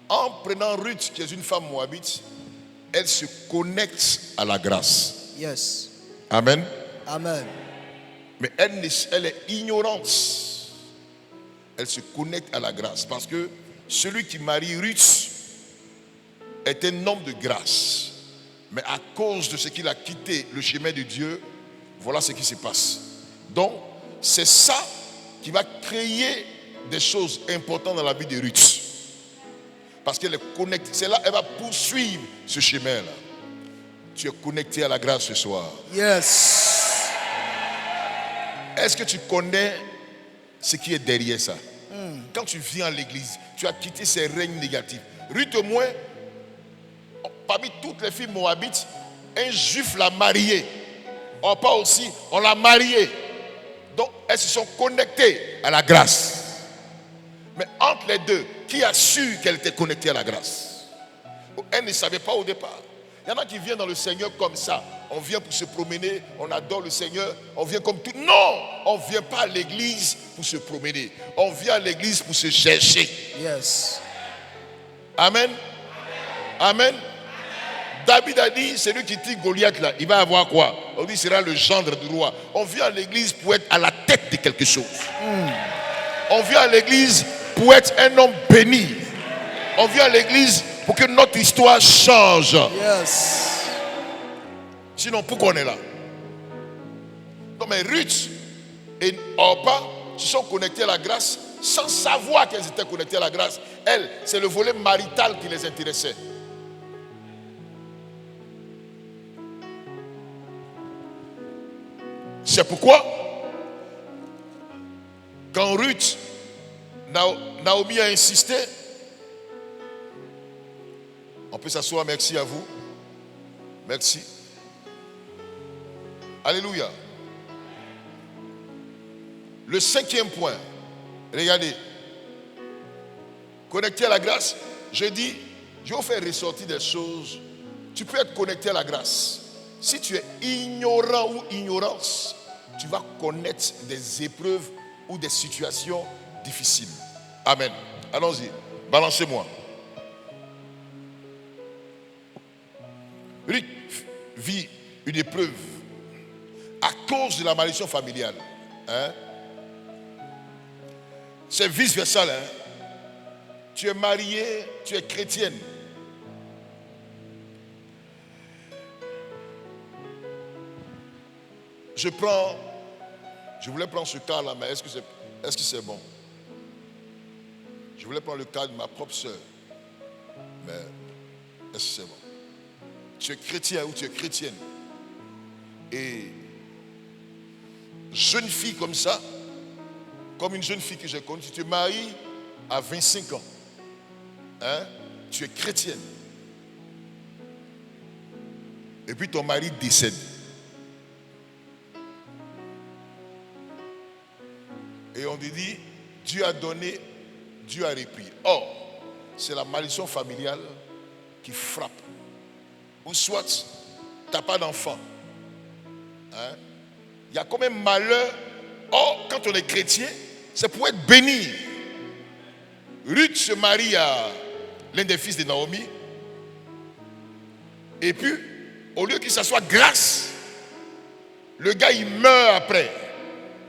en prenant Ruth, qui est une femme moabite, elle se connecte à la grâce. Yes. Amen. Amen. Mais elle est ignorante. Elle se connecte à la grâce. Parce que celui qui marie Ruth est un homme de grâce. Mais à cause de ce qu'il a quitté le chemin de Dieu, voilà ce qui se passe. Donc, c'est ça qui va créer des choses importantes dans la vie de Ruth. Parce qu'elle est connectée. C'est là qu'elle va poursuivre ce chemin-là. Tu es connecté à la grâce ce soir. Yes. Est-ce que tu connais ce qui est derrière ça? Quand tu viens à l'église, tu as quitté ces règnes négatifs. Ruth, au moins, parmi toutes les filles moabites, un juif l'a mariée. On pas aussi, on l'a mariée. Donc, elles se sont connectées à la grâce. Mais entre les deux, qui a su qu'elle était connectée à la grâce? Elle ne savait pas au départ. Il y en a qui viennent dans le Seigneur comme ça. On vient pour se promener, on adore le Seigneur, on vient comme tout. Non, on ne vient pas à l'église pour se promener. On vient à l'église pour se chercher. Yes. Amen. Amen. David a dit, celui qui tue Goliath là, il va avoir quoi? On dit, il sera le gendre du roi. On vient à l'église pour être à la tête de quelque chose. On vient à l'église pour être un homme béni. On vient à l'église pour que notre histoire change. Yes. Sinon, pourquoi on est là? Non, mais Ruth et Orpa se sont connectés à la grâce sans savoir qu'elles étaient connectées à la grâce. Elles, c'est le volet marital qui les intéressait. C'est pourquoi, quand Ruth, Naomi a insisté, on peut s'asseoir, merci à vous. Merci. Alléluia. Le 5e point, regardez. Connecté à la grâce, je dis, je vais vous faire ressortir des choses. Tu peux être connecté à la grâce. Si tu es ignorant ou ignorance, tu vas connaître des épreuves ou des situations difficiles. Amen. Allons-y. Balancez-moi. Ruth vit une épreuve à cause de la malédiction familiale. Hein? C'est vice-versa. Hein? Tu es marié, tu es chrétienne. Je voulais prendre ce cas-là, mais est-ce que c'est bon? Je voulais prendre le cas de ma propre soeur. Mais est-ce que c'est bon? Tu es chrétien ou tu es chrétienne. Et jeune fille comme ça, comme une jeune fille que j'ai connue, tu te maries à 25 ans. Hein? Tu es chrétienne. Et puis ton mari décède. Et on te dit, Dieu a donné, Dieu a repris. Or, c'est la malédiction familiale qui frappe. Ou soit, tu n'as pas d'enfant. Hein? Il y a quand même malheur. Or, quand on est chrétien, c'est pour être béni. Ruth se marie à l'un des fils de Naomi. Et puis, au lieu que ça soit grâce, le gars il meurt après.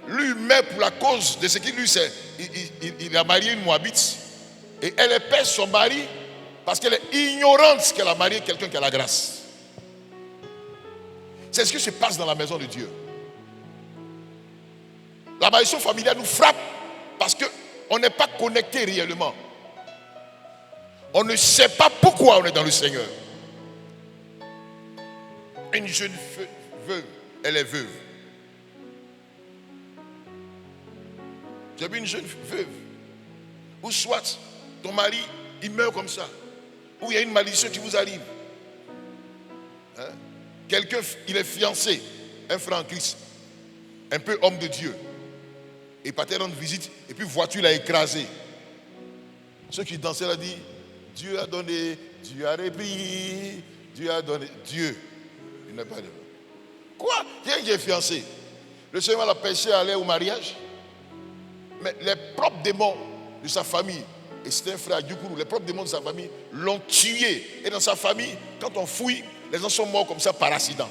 Lui il meurt pour la cause de ce qu'il lui sait. Il a marié une Moabite. Et elle perd son mari parce qu'elle est ignorante qu'elle a marié quelqu'un qui a la grâce. C'est ce qui se passe dans la maison de Dieu. La malédiction familiale nous frappe parce qu'on n'est pas connecté réellement. On ne sait pas pourquoi on est dans le Seigneur. Une jeune veuve, elle est veuve. Tu as vu une jeune veuve. Ou soit ton mari, il meurt comme ça. Ou il y a une malédiction qui vous arrive. Hein? Quelqu'un, il est fiancé, un frère en Christ, un peu homme de Dieu. Il partait rendre visite et puis voiture l'a écrasé. Ceux qui dansaient là disent, Dieu a donné, Dieu a repris, Dieu a donné. Dieu, il n'a pas de... Quoi? Quelqu'un qui est fiancé. Le Seigneur l'a péché à aller au mariage. Mais les propres démons de sa famille, et c'était un frère Djokourou, les propres démons de sa famille l'ont tué. Et dans sa famille, quand on fouille, les gens sont morts comme ça par accident.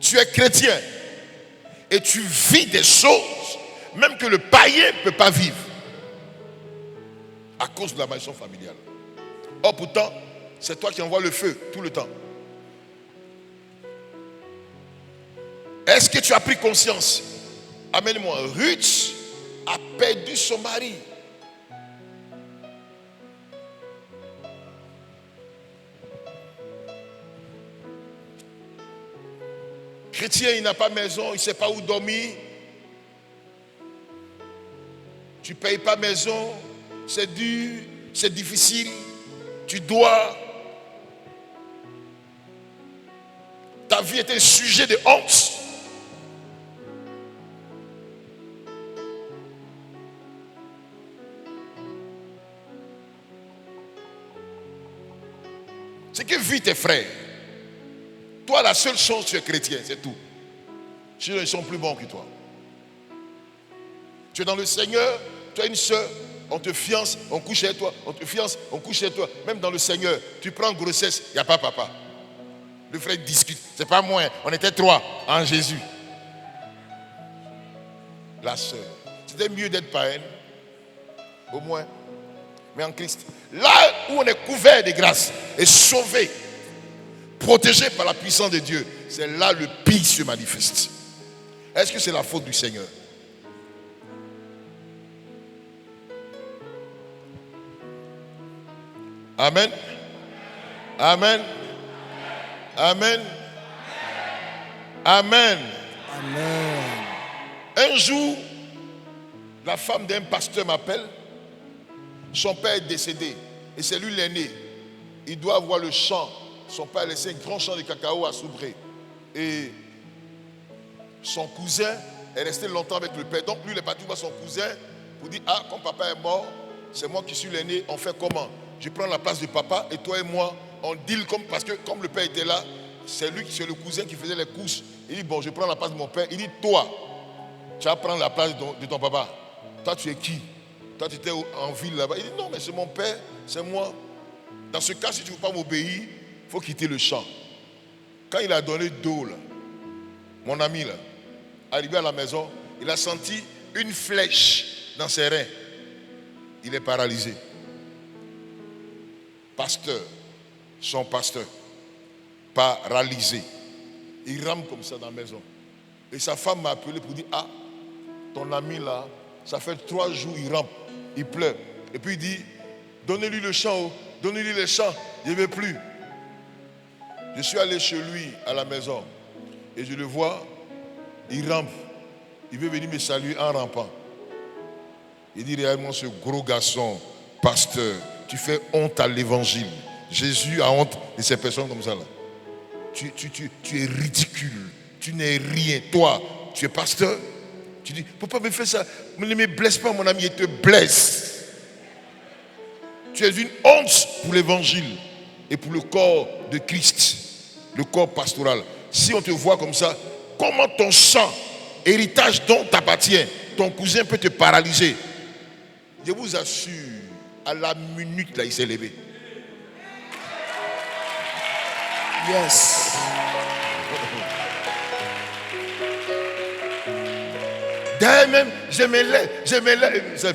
Tu es chrétien et tu vis des choses même que le païen ne peut pas vivre à cause de la malédiction familiale. Or pourtant, c'est toi qui envoies le feu tout le temps. Est-ce que tu as pris conscience? Amène-moi. Ruth a perdu son mari. Chrétien, il n'a pas maison, il ne sait pas où dormir. Tu ne payes pas maison, c'est dur, c'est difficile. Tu dois. Ta vie est un sujet de honte. C'est que vit tes frères. Toi, la seule chose, tu es chrétien, c'est tout. Sinon, ils sont plus bons que toi. Tu es dans le Seigneur, tu as une soeur, on te fiance, on couche chez toi, on te fiance, on couche chez toi. Même dans le Seigneur, tu prends grossesse, il n'y a pas papa. Le frère discute, c'est pas moi, on était 3 en Jésus. La soeur, c'était mieux d'être païenne, au moins, mais en Christ. Là où on est couvert de grâce et sauvé, protégé par la puissance de Dieu, c'est là le pire se manifeste. Est-ce que c'est la faute du Seigneur? Amen. Amen. Amen. Amen. Amen. Un jour, la femme d'un pasteur m'appelle. Son père est décédé et c'est lui l'aîné. Il doit avoir le champ. Son père a laissé un grand champ de cacao à Soubré. Et son cousin est resté longtemps avec le père. Donc lui, il est parti voir son cousin pour dire, ah, comme papa est mort, c'est moi qui suis l'aîné, on fait comment? Je prends la place de papa et toi et moi, on deal parce que comme le père était là, c'est le cousin qui faisait les courses. Il dit, bon, je prends la place de mon père. Il dit, toi, tu vas prendre la place de ton papa. Toi, tu es qui? Toi, tu étais en ville là-bas. Il dit, non, mais c'est mon père, c'est moi. Dans ce cas, si tu ne veux pas m'obéir, il faut quitter le champ. Quand il a donné d'eau, là, mon ami, là, arrivé à la maison, il a senti une flèche dans ses reins. Il est paralysé. Pasteur, son pasteur, paralysé. Il rame comme ça dans la maison. Et sa femme m'a appelé pour dire, ah, ton ami là, ça fait 3 jours, il rampe, il pleure. Et puis il dit, donnez-lui le champ, donnez-lui le champ, il ne veut plus. Je suis allé chez lui à la maison et je le vois, il rampe. Il veut venir me saluer en rampant. Il dit, réellement ce gros garçon, pasteur, tu fais honte à l'évangile. Jésus a honte de ces personnes comme ça là. Tu es ridicule, tu n'es rien. Toi, tu es pasteur. Tu dis, pourquoi me faire ça? Ne me blesse pas mon ami, il te blesse. Tu es une honte pour l'évangile et pour le corps de Christ, le corps pastoral. Si on te voit comme ça, comment ton sang, héritage dont t'appartient, ton cousin peut te paralyser? Je vous assure, à la minute là, il s'est levé. Yes. D'ailleurs même, je me lève.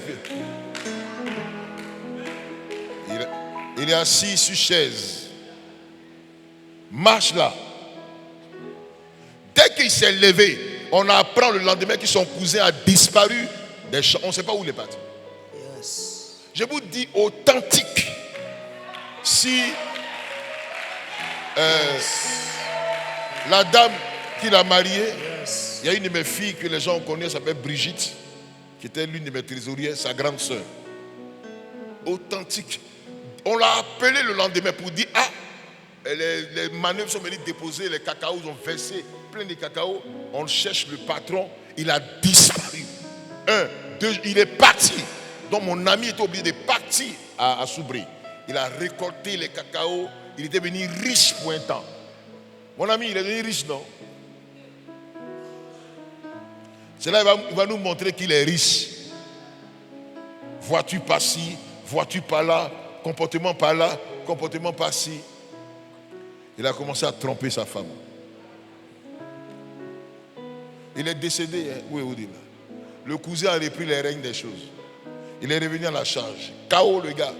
Il est assis sur chaise. Marche là. Dès qu'il s'est levé, on apprend le lendemain que son cousin a disparu des champs. On ne sait pas où il est parti. Yes. Je vous dis authentique. Si la dame qui l'a mariée. Il y a une de mes filles que les gens connaissent, s'appelle Brigitte, qui était l'une de mes trésorières, sa grande sœur. Authentique. On l'a appelée le lendemain pour dire, ah, les manœuvres sont venues déposer les cacaos, ils ont versé plein de cacao. On cherche le patron, il a disparu. 1, 2, il est parti. Donc mon ami était obligé de partir à Soubri. Il a récolté les cacaos, il était devenu riche pour un temps. Mon ami, il est devenu riche, non? C'est là il va nous montrer qu'il est riche. Voiture par-ci, voiture par-là, comportement par-là, comportement par-ci. Il a commencé à tromper sa femme. Il est décédé, hein? Où est Odile? Le cousin a repris les règnes des choses. Il est revenu à la charge. KO le gars.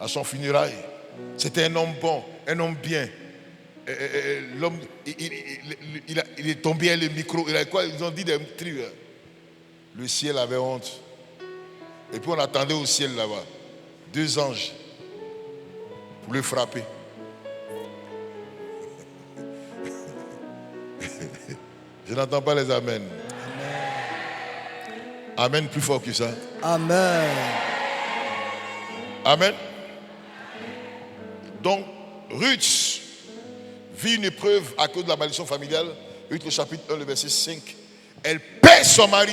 À son funérail, c'était un homme bon, un homme bien. L'homme, il est tombé à le micro. Il a quoi? Ils ont dit des trucs. Le ciel avait honte. Et puis on attendait au ciel là-bas 2 anges pour le frapper. Je n'entends pas les amen. Amen plus fort que ça. Amen. Amen. Donc, Ruth vit une épreuve à cause de la malédiction familiale. Ruth, le chapitre 1, le verset 5. Elle perd son mari.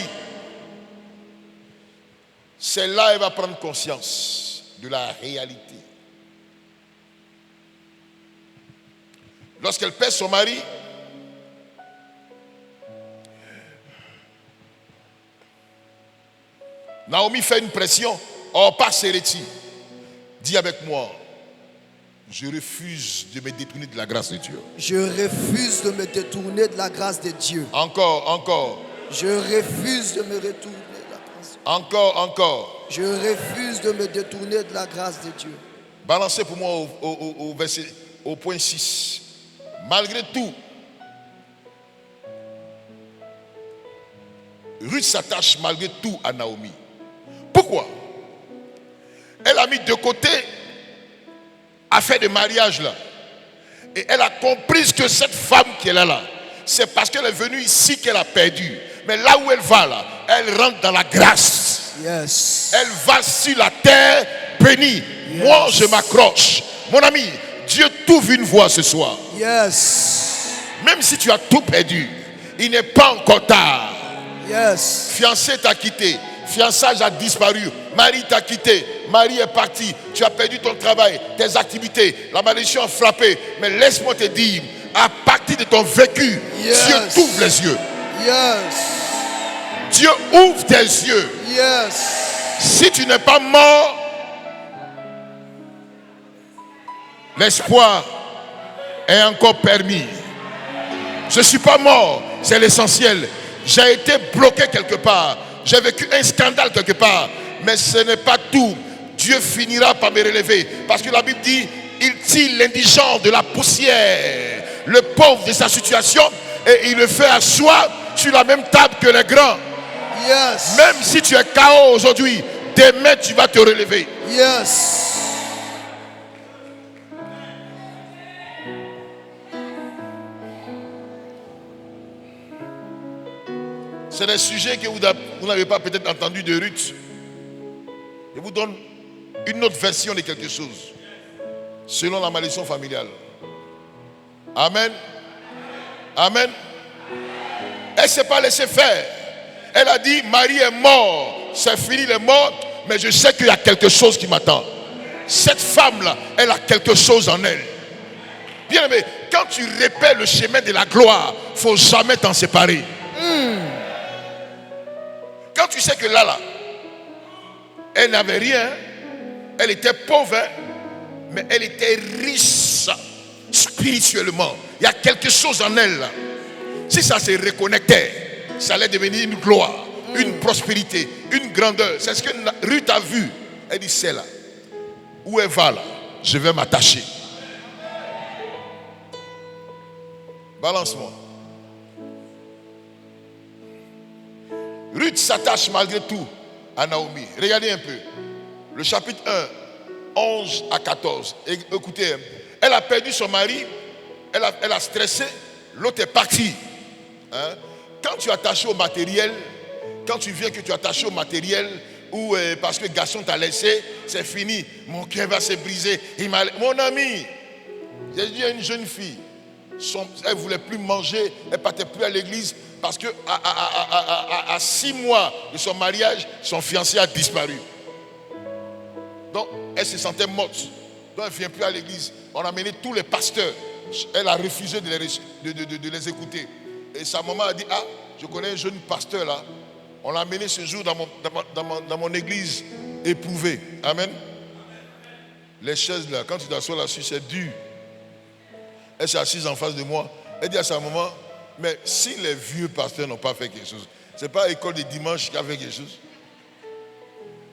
C'est là qu'elle va prendre conscience de la réalité. Lorsqu'elle perd son mari, Naomi fait une pression. Oh, pas Séréti. Dis avec moi. Je refuse de me détourner de la grâce de Dieu. Je refuse de me détourner de la grâce de Dieu. Encore. Je refuse de me retourner de la grâce. Encore. Je refuse de me détourner de la grâce de Dieu. Balancez pour moi au verset, au point 6. Malgré tout, Ruth s'attache malgré tout à Naomi. Pourquoi? Elle a mis de côté affaire de mariage là. Et elle a compris que cette femme qu'elle a là, c'est parce qu'elle est venue ici qu'elle a perdu. Mais là où elle va là, elle rentre dans la grâce. Yes. Elle va sur la terre bénie. Yes. Moi je m'accroche. Mon ami, Dieu t'ouvre une voie ce soir. Yes. Même si tu as tout perdu, il n'est pas encore tard. Yes. Fiancé t'a quitté. Fiançage a disparu, mari t'a quitté, mari est parti, tu as perdu ton travail, tes activités, la malédiction a frappé. Mais laisse-moi te dire, à partir de ton vécu, yes. Dieu t'ouvre les yeux. Yes. Dieu ouvre tes yeux. Yes. Si tu n'es pas mort, l'espoir est encore permis. Je ne suis pas mort, c'est l'essentiel. J'ai été bloqué quelque part. J'ai vécu un scandale quelque part. Mais ce n'est pas tout. Dieu finira par me relever. Parce que la Bible dit, il tire l'indigent de la poussière, le pauvre de sa situation, et il le fait asseoir sur la même table que les grands. Yes. Même si tu es KO aujourd'hui, demain tu vas te relever. Yes. C'est des sujets que vous n'avez pas peut-être entendu de Ruth. Je vous donne une autre version de quelque chose. Selon la malédiction familiale. Amen. Amen. Elle ne s'est pas laissée faire. Elle a dit, Marie est mort. C'est fini, il est mort. Mais je sais qu'il y a quelque chose qui m'attend. Cette femme-là, elle a quelque chose en elle. Bien aimé, quand tu répètes le chemin de la gloire, il ne faut jamais t'en séparer. Quand tu sais que là, elle n'avait rien, elle était pauvre, mais elle était riche spirituellement. Il y a quelque chose en elle. Si ça se reconnectait, ça allait devenir une gloire, une prospérité, une grandeur. C'est ce que Ruth a vu. Elle dit, c'est là. Où elle va là, je vais m'attacher. Balance-moi. Ruth s'attache malgré tout à Naomi. Regardez un peu. le chapitre 1, 11 à 14. Écoutez, elle a perdu son mari, elle a stressé, l'autre est parti. Hein? Quand tu es attaché au matériel, quand tu viens que tu es attaché au matériel, ou parce que le garçon t'a laissé, c'est fini, mon cœur va se briser. Mon ami, j'ai dit à une jeune fille, elle ne voulait plus manger, elle ne partait plus à l'église, parce que à 6 mois de son mariage, son fiancé a disparu. Donc, elle se sentait morte. Donc, elle ne vient plus à l'église. On a amené tous les pasteurs. Elle a refusé de les écouter. Et sa maman a dit, ah, je connais un jeune pasteur là. On l'a amené ce jour dans mon église éprouvée. Amen. Les chaises là, quand tu t'assois là-dessus, c'est dur. Elle s'est assise en face de moi. Elle dit à sa maman, mais si les vieux pasteurs n'ont pas fait quelque chose, ce n'est pas l'école de dimanche qui a fait quelque chose.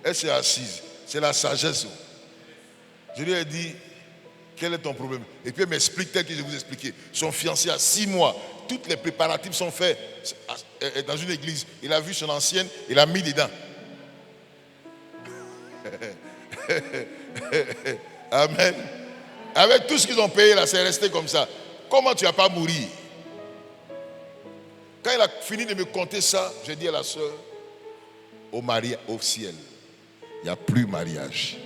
Elle s'est assise. C'est la sagesse. Je lui ai dit, quel est ton problème? Et puis elle m'explique tel que je vous ai expliqué. Son fiancé a 6 mois. Tous les préparatifs sont faits dans une église. Il a vu son ancienne, il a mis dedans. Amen. Avec tout ce qu'ils ont payé là, c'est resté comme ça. Comment tu n'as pas mouru? Quand il a fini de me conter ça, j'ai dit à la soeur, au ciel, il n'y a plus mariage.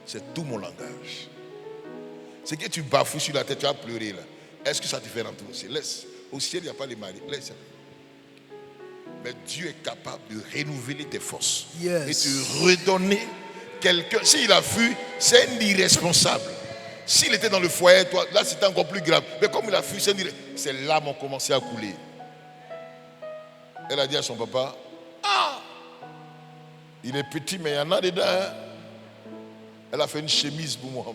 C'est tout mon langage. C'est que tu bafoues sur la tête, tu vas pleurer là. Est-ce que ça te fait rentrer au ciel? Laisse. Au ciel, il n'y a pas de mariage. Laisse. Mais Dieu est capable de renouveler tes forces. Yes. Et te redonner quelqu'un. S'il a fui, c'est un irresponsable. S'il était dans le foyer, toi, là c'était encore plus grave. Mais comme il a fui, ses larmes ont commencé à couler. Elle a dit à son papa, ah, il est petit, mais il y en a dedans. Hein? Elle a fait une chemise pour moi.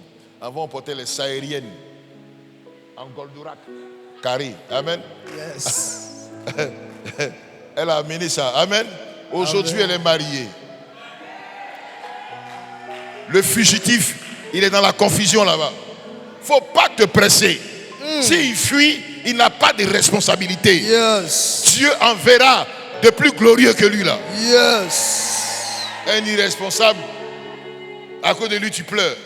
Avant, on portait les sahériennes en goldorak, carré. Amen. Yes. Elle a amené ça. Amen. Aujourd'hui, elle est mariée. Le fugitif, il est dans la confusion là-bas. Il ne faut pas te presser. S'il fuit, il n'a pas de responsabilité. Yes. Dieu enverra de plus glorieux que lui là. Yes. Un irresponsable, à cause de lui, tu pleures.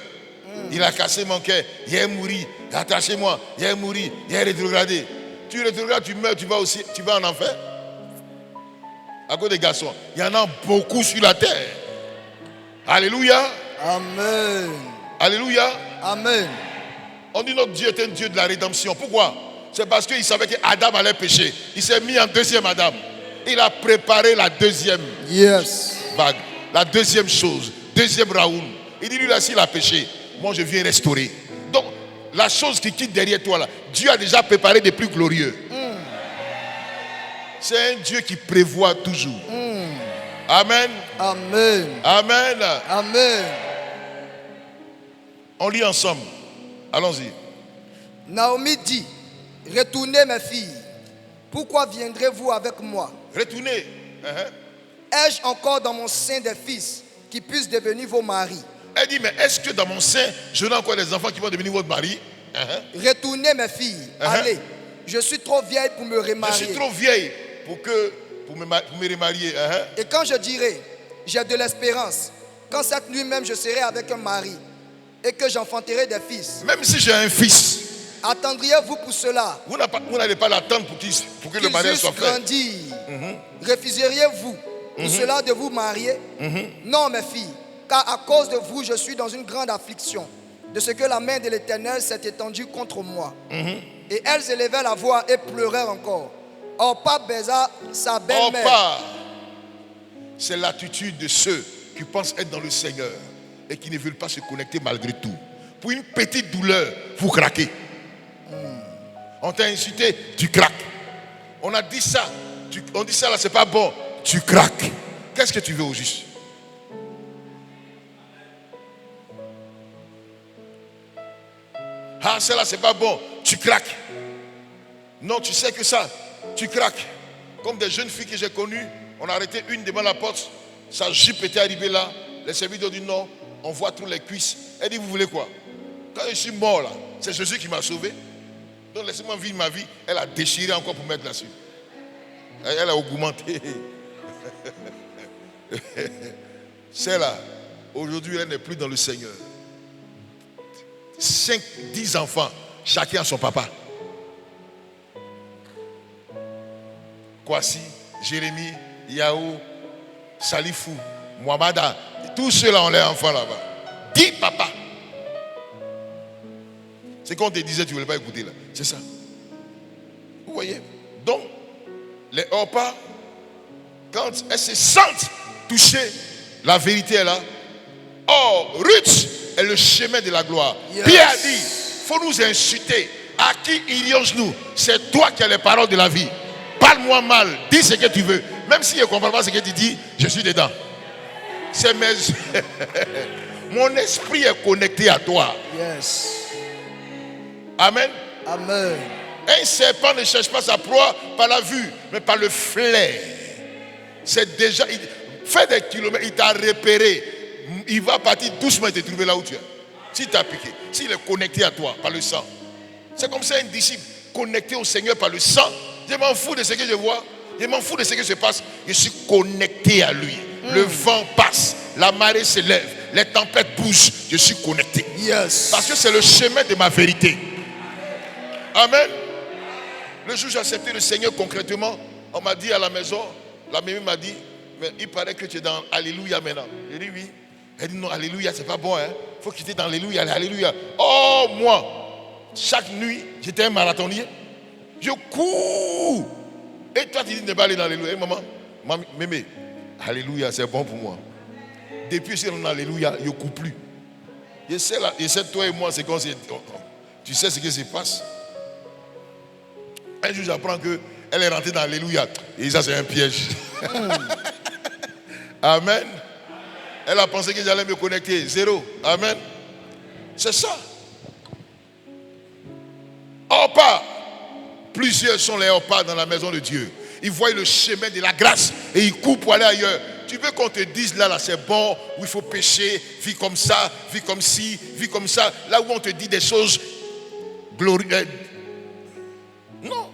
Il a cassé mon cœur, il est mouru, attachez-moi, il est mouru, il est rétrogradé. Tu rétrogrades, tu meurs, tu vas en enfer. À cause des garçons, il y en a beaucoup sur la terre. Alléluia. Amen. Alléluia. Amen. On dit notre Dieu est un Dieu de la rédemption. Pourquoi? C'est parce qu'il savait qu'Adam allait pécher. Il s'est mis en deuxième Adam. Il a préparé la deuxième vague, la deuxième chose, deuxième round. Il dit lui là, s'il a péché, moi je viens restaurer. Donc la chose qui quitte derrière toi là, Dieu a déjà préparé des plus glorieux. C'est un Dieu qui prévoit toujours. Amen. Amen. Amen. Amen. On lit ensemble. Allons-y. Naomi dit, retournez mes filles. Pourquoi viendrez-vous avec moi? Retournez. Ai-je encore dans mon sein des fils qui puissent devenir vos maris? Elle dit, mais est-ce que dans mon sein, je n'ai encore des enfants qui vont devenir votre mari? Retournez mes filles. Allez, je suis trop vieille pour me remarier. Je suis trop vieille pour me remarier. Et quand je dirai, j'ai de l'espérance, quand cette nuit même je serai avec un mari et que j'enfanterai des fils. Même si j'ai un fils, attendriez-vous pour cela? Vous n'allez pas l'attendre pour que le mariage soit fait. Refuseriez-vous pour cela de vous marier? Non, mes filles, car à cause de vous, je suis dans une grande affliction, de ce que la main de l'Éternel s'est étendue contre moi. Et elles élevaient la voix et pleurèrent encore. Orpa baisa sa belle-mère. Orpa, c'est l'attitude de ceux qui pensent être dans le Seigneur et qui ne veulent pas se connecter malgré tout. Pour une petite douleur, vous craquez. On t'a insulté, tu craques. On a dit ça, on dit ça là, c'est pas bon, tu craques. Qu'est-ce que tu veux au juste? Ah, celle-là, c'est pas bon, tu craques. Non, tu sais que ça, tu craques. Comme des jeunes filles que j'ai connues, on a arrêté une devant la porte, sa jupe était arrivée là, les serviteurs ont dit non, on voit tous les cuisses. Elle dit, vous voulez quoi? Quand je suis mort là, c'est Jésus qui m'a sauvé. Donc laissez-moi vivre ma vie. Elle a déchiré encore pour mettre là-dessus. Elle a augmenté. C'est là. Aujourd'hui, elle n'est plus dans le Seigneur. 5, 10 enfants, chacun a son papa. Kwasi, Jérémie, Yahou, Salifou, Mohamada, tous ceux-là ont leurs enfants là-bas. 10 papas. C'est qu'on te disait, tu ne voulais pas écouter là. C'est ça. Vous voyez? Donc, les Orpas, quand elles se sentent toucher, la vérité est là. Or, Ruth est le chemin de la gloire. Yes. Pierre dit, il faut nous insulter. À qui irions-nous? C'est toi qui as les paroles de la vie. Parle-moi mal, dis ce que tu veux. Même si je ne comprends pas ce que tu dis, je suis dedans. C'est mes... Mon esprit est connecté à toi. Yes. Amen. Amen. Un serpent ne cherche pas sa proie par la vue, mais par le flair. C'est déjà... Fais des kilomètres, il t'a repéré. Il va partir doucement et te trouver là où tu es. S'il t'a piqué, s'il est connecté à toi par le sang. C'est comme ça un disciple connecté au Seigneur par le sang. Je m'en fous de ce que je vois. Je m'en fous de ce qui se passe. Je suis connecté à lui. Le vent passe. La marée se lève. Les tempêtes bougent. Je suis connecté. Yes. Parce que c'est le chemin de ma vérité. Amen. Le jour où j'ai accepté le Seigneur concrètement, on m'a dit à la maison, la mémé m'a dit, mais il paraît que tu es dans Alléluia maintenant. J'ai dit oui. Elle dit non, Alléluia, c'est pas bon. Il faut quitter dans Alléluia, Alléluia. Oh, moi, chaque nuit, j'étais un marathonnier. Je cours. Et toi, tu dis ne pas aller dans Alléluia. Maman, mémé, Alléluia, c'est bon pour moi. Depuis que je suis dans Alléluia, je ne cours plus. Je sais, toi et moi, c'est comme si tu sais ce qui se passe. Un jour, j'apprends qu'elle est rentrée dans Alléluia. Et ça, c'est un piège. Amen. Elle a pensé que j'allais me connecter. 0. Amen. C'est ça. Orpas. Plusieurs sont les Orpas dans la maison de Dieu. Ils voient le chemin de la grâce et ils courent pour aller ailleurs. Tu veux qu'on te dise là c'est bon, où il faut pécher, vis comme ça, vis comme ci, vis comme ça. Là où on te dit des choses glorieuses. Non.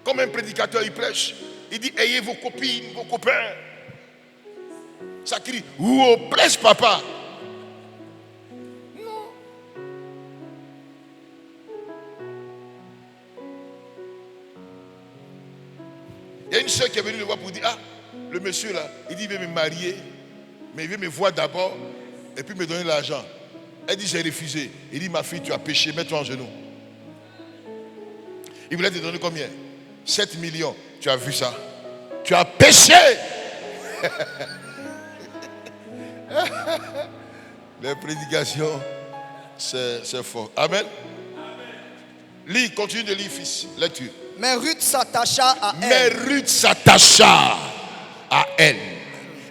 Comme un prédicateur, il prêche. Il dit, ayez vos copines, vos copains. Ça crie, oh, prêche papa. Non. Il y a une soeur qui est venue me voir pour dire, ah, le monsieur là, il dit, il veut me marier, mais il veut me voir d'abord, et puis me donner l'argent. Elle dit, j'ai refusé. Il dit, ma fille, tu as péché, mets-toi en genoux. Il voulait te donner combien? 7 millions. Tu as vu ça? Tu as péché. Les prédications, c'est fort. Amen. Lis, continue de lire, fils. Lecture. Mais Ruth s'attacha à elle. Mais Ruth s'attacha à elle.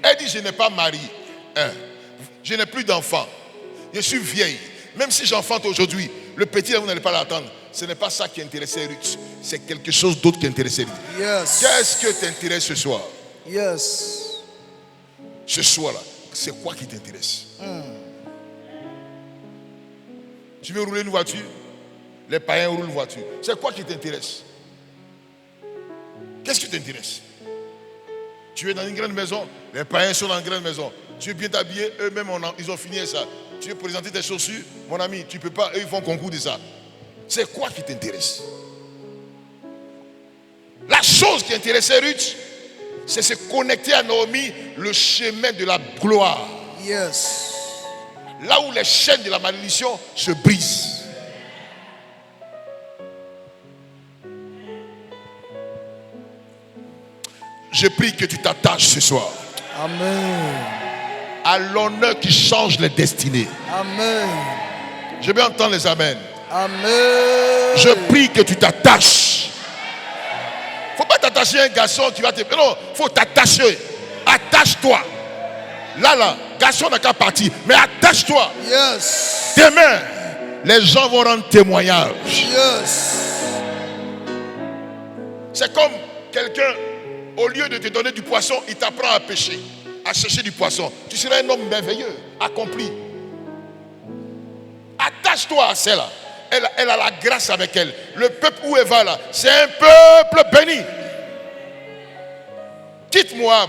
Elle dit, je n'ai pas mari. Je n'ai plus d'enfant. Je suis vieille. Même si j'enfante aujourd'hui, le petit, là, vous n'allez pas l'attendre. Ce n'est pas ça qui intéressait Ruth. C'est quelque chose d'autre qui intéressait Ruth. Yes. Qu'est-ce que t'intéresse ce soir? Yes. Ce soir-là, c'est quoi qui t'intéresse? Tu veux rouler une voiture? Les païens roulent une voiture. C'est quoi qui t'intéresse? Qu'est-ce qui t'intéresse? Tu es dans une grande maison, les païens sont dans une grande maison. Tu es bien habillé, eux-mêmes ils ont fini ça. Tu veux présenter tes chaussures, mon ami, tu ne peux pas, eux ils font concours de ça. C'est quoi qui t'intéresse? La chose qui intéressait Ruth, c'est se connecter à Naomi, le chemin de la gloire. Yes. Là où les chaînes de la malédiction se brisent. Je prie que tu t'attaches ce soir. Amen. À l'honneur qui change les destinées. Amen. Je vais entendre les amens. Amen. Je prie que tu t'attaches. Il ne faut pas t'attacher à un garçon qui va te... Non, il faut t'attacher. Attache-toi. Là, garçon n'a qu'à partir. Mais attache-toi. Yes. Demain, les gens vont rendre témoignage. Yes. C'est comme quelqu'un, au lieu de te donner du poisson, il t'apprend à pêcher, à chercher du poisson. Tu seras un homme merveilleux, accompli. Attache-toi à celle-là. Elle a la grâce avec elle. Le peuple où elle va là, c'est un peuple béni. Quitte Moab.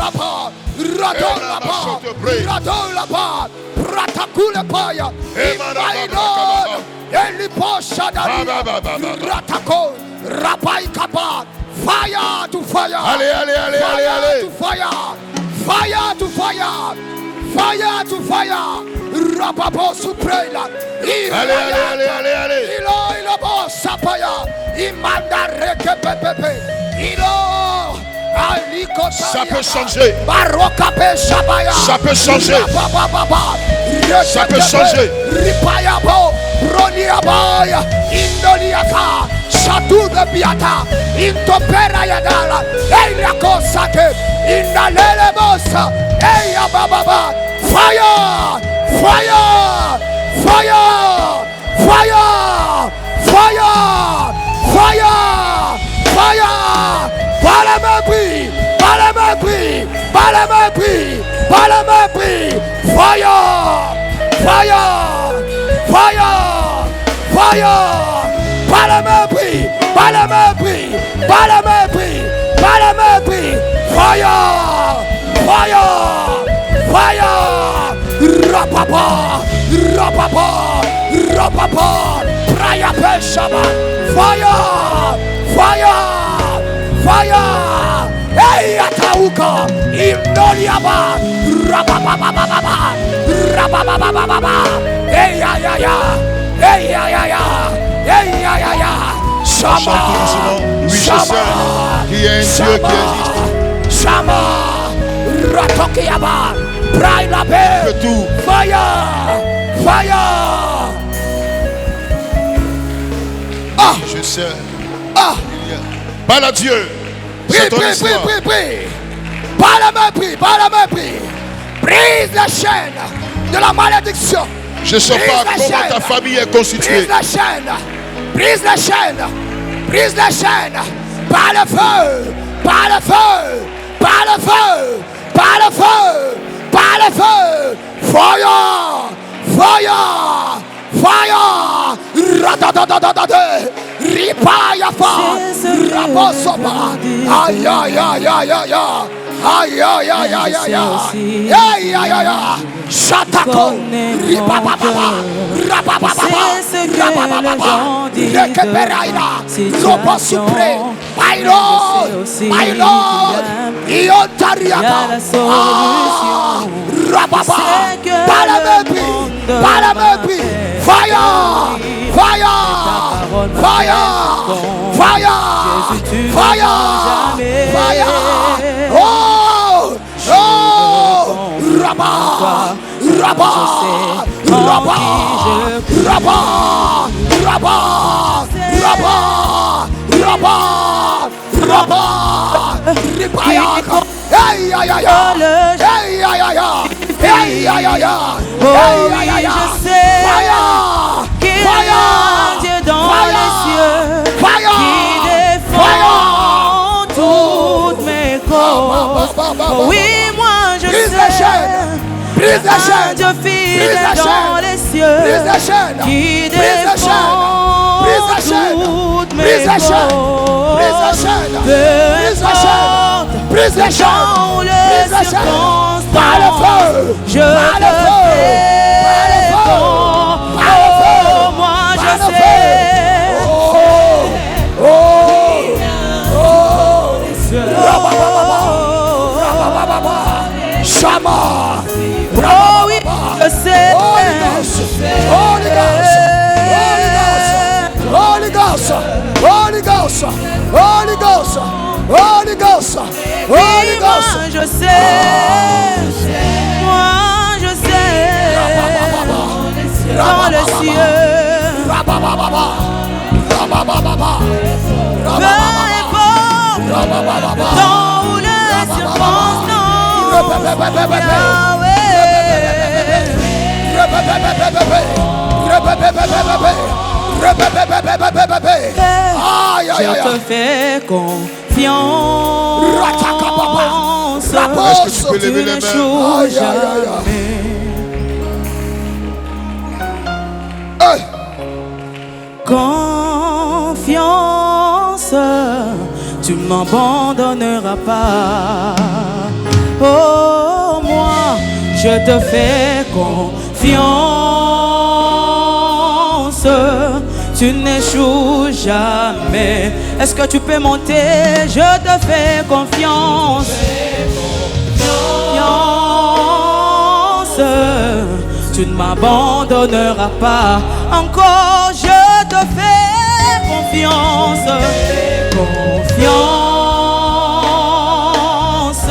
Radolapa, Radolapa, Radolapa, Ratakulepaya, Imaidon, Eliposhadania, Ratako, Rabai Kaba, fire to fire, fire to fire, fire to fire, fire to fire, Rababo Suprela, Ilo Ilo Sapaya, Imanda Rekepepe, Ilo. Ça peut changer. Ça peut changer. Ça peut changer. Ripayabo, Roniabaya, Indoniaka, Satu de Biata, Intopera Yadala, Eya Kosake, Indalele Bosa, Eya Baba, fire, fire, fire, fire, fire, fire, fire. Balamabri, Balamabri, Balamabri, Balamabri, fire, fire, fire, fire, Balamabri, Balamabri, Balamabri, Balamabri, fire, fire, fire, Rapapa, Rapapa, Rapapa, Praya Peshaba, fire, fire. Fire! Hey, Atauka! Indoliaba! Rabababababa! Rabababababa! Hey, ya, ya, ya! Hey, ya, ya, ya! Hey, ya, ya, ya! Shama! Shama! Shama! Ratokiaba! Brailabe! Fire! Fire! Ah! Je sais. Ah! Parle à Dieu. Prie. Par la main, prie. Brise la chaîne de la malédiction. Je ne sais pas comment ta famille est constituée. Brise la chaîne. Par le feu. Fire! Fire! Fire! Radadadadadade! Ripayafa! Rabosoba! Aïe aïe aïe aïe aïe aïe aïe aïe aïe aïe aïe aïe aïe. Chatako! Ripapapapa! Rapapapapa! Rapapapapa! Rekeperaïda! Lobo supré! My Lord! My Lord! Iotariaka! Rapapa! Palamepi! Palamepi! Fire! Fire! Fire! Fire! Fire! Fire! Oh! Oh! Rabba! Rabba! Rabba! Rabba! Rabba! Rabba! Rabba! Rabba! Ripayaka! Hey ya ya ya! Hey ya ya ya! Hey ya ya ya! Hey ya ya ya! Fire! Fire! Dieu dans les cieux, Fire! qui défend toutes mes causes. Oh oui, moi je sais, Brise la chaîne! Dieu fidèle dans les cieux, Brise la chaîne! qui Brise la chaîne! défend Brise la chaîne! toutes mes Brise la chaîne! causes. Brise la chaîne! Peu Brise la chaîne! importe Brise la chaîne! dans Brise la les chaîne! circonstances, Par le feu! je Par le te feu! fais Par le feu! bon. Par le feu! Oh, moi Par je le sais. feu! Oh! Oh! Oh! Rabababa! Rabababa! Shama! Oh oui, je sais. Holy Ghost! Holy Ghost! Holy Ghost! Holy Ghost! Holy Ghost! Holy Ghost! Oui, Holy moi Ghost! je sais. Moi je sais. Dans le ciel. Rabababa! Rabababa! Peu importe dans les circonstances. Je te fais confiance. Est-ce que tu peux lever les mains? n'échoues jamais. Confiance, tu ne m'abandonneras pas. Oh, moi, je te fais confiance. Tu n'échoues jamais. Est-ce que tu peux monter? Je te fais confiance. Confiance, tu ne m'abandonneras pas. Encore, je te fais confiance. Confiance,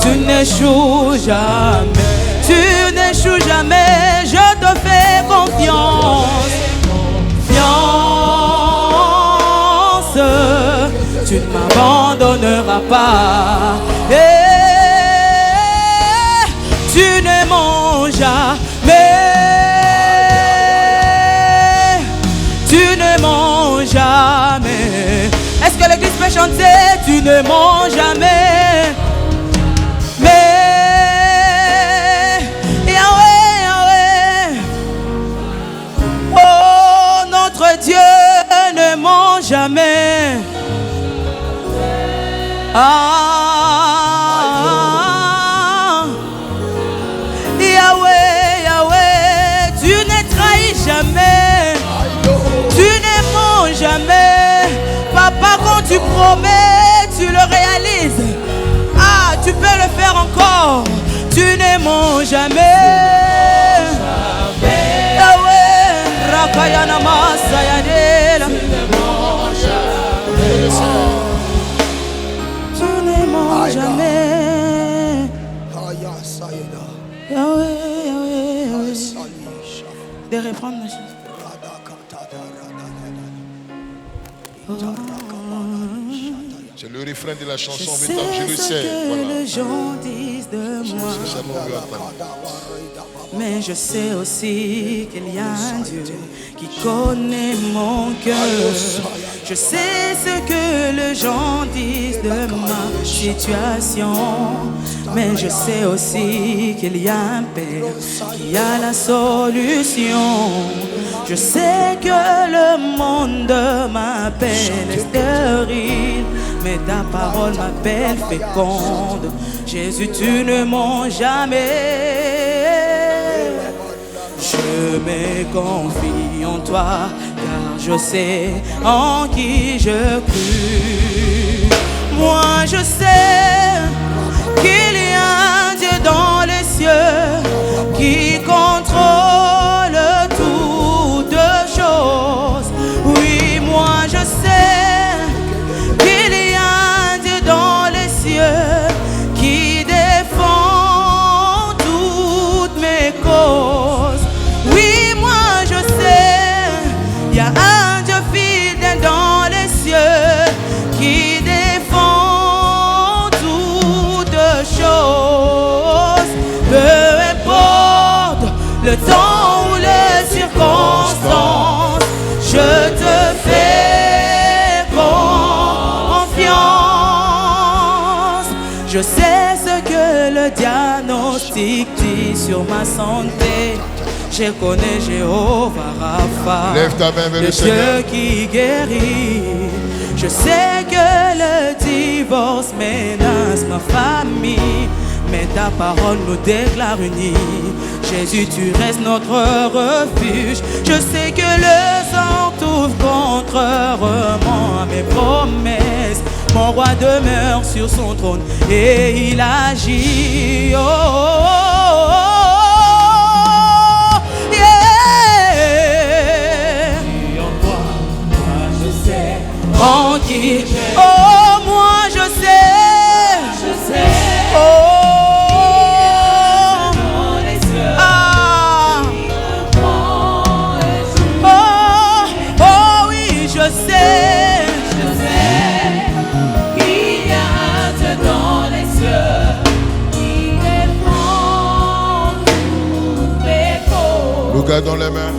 tu n'échoues jamais. Tu n'échoues jamais, je te fais confiance. Confiance, tu ne m'abandonneras pas. Tu ne m'en jamais. Tu ne mens jamais. Est-ce que l'église peut chanter? Tu ne mens jamais. Mais Yahweh, Yahweh, oh notre Dieu ne ment jamais. Yahweh, Yahweh, tu ne trahis jamais. Tu ne mens jamais. Papa, quand tu promets, tu le réalises. Ah, tu peux le faire encore. Tu ne mens jamais. Yahweh, Rakayana Masayadela. Tu ne mens jamais. Yahweh, Yahweh, Yahweh. De reprendre ma chose. C'est le refrain de la Je chanson, sais maintenant je le ce sais. que Voilà. les gens disent de moi, C'est ça qu'on veut entendre. mais je sais aussi qu'il y a un Dieu qui connaît mon cœur. Je sais ce que les gens disent de ma situation, mais je sais aussi qu'il y a un Père qui a la solution. Je sais que le monde m'appelle stérile, mais ta parole m'appelle féconde. Jésus, tu ne mens jamais. Je me confie en toi, car je sais en qui je crus. Moi je sais qu'il y a un Dieu dans les cieux qui contrôle toutes choses. Oui, moi je sais qu'il y a un Dieu dans les cieux qui défend toutes mes causes. Oui, moi je sais, il y a un Dieu fidèle dans les cieux qui défend toutes choses. Peu importe le temps ou les circonstances, je te fais confiance. Je sais ce que le diagnostic dit sur ma santé. Je connais Jéhovah Rapha, Lève ta main vers le le Seigneur. Dieu qui guérit. Je sais que le divorce menace ma famille, mais ta parole nous déclare unis. Jésus, tu restes notre refuge. Je sais que le sang t'ouvre contrairement à mes promesses. Mon roi demeure sur son trône et il agit. Oh, oh, oh, oh, yeah. Tranquille. Oh, moi je sais. Oh, ah. Oh, oui, je sais. Il y a un Dieu dans les cieux qui défend toutes mes causes. Nous gardons les mains.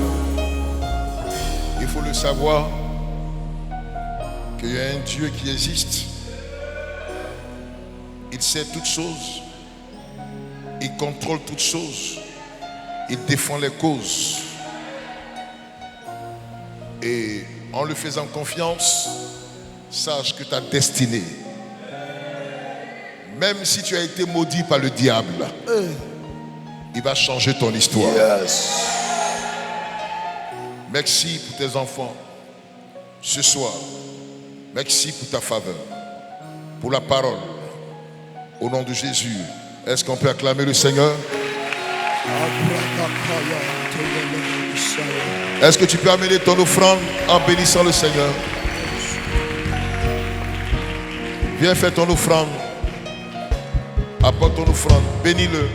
Il faut le savoir qu'il y a un Dieu qui existe. Il sait toutes choses. Il contrôle toutes choses. Il défend les causes. Et en le faisant confiance, sache que ta destinée, même si tu as été maudit par le diable, il va changer ton histoire. Merci pour tes enfants ce soir. Merci pour ta faveur, pour la parole. Au nom de Jésus, est-ce qu'on peut acclamer le Seigneur? Est-ce que tu peux amener ton offrande en bénissant le Seigneur? Viens faire ton offrande. Apporte ton offrande. Bénis-le.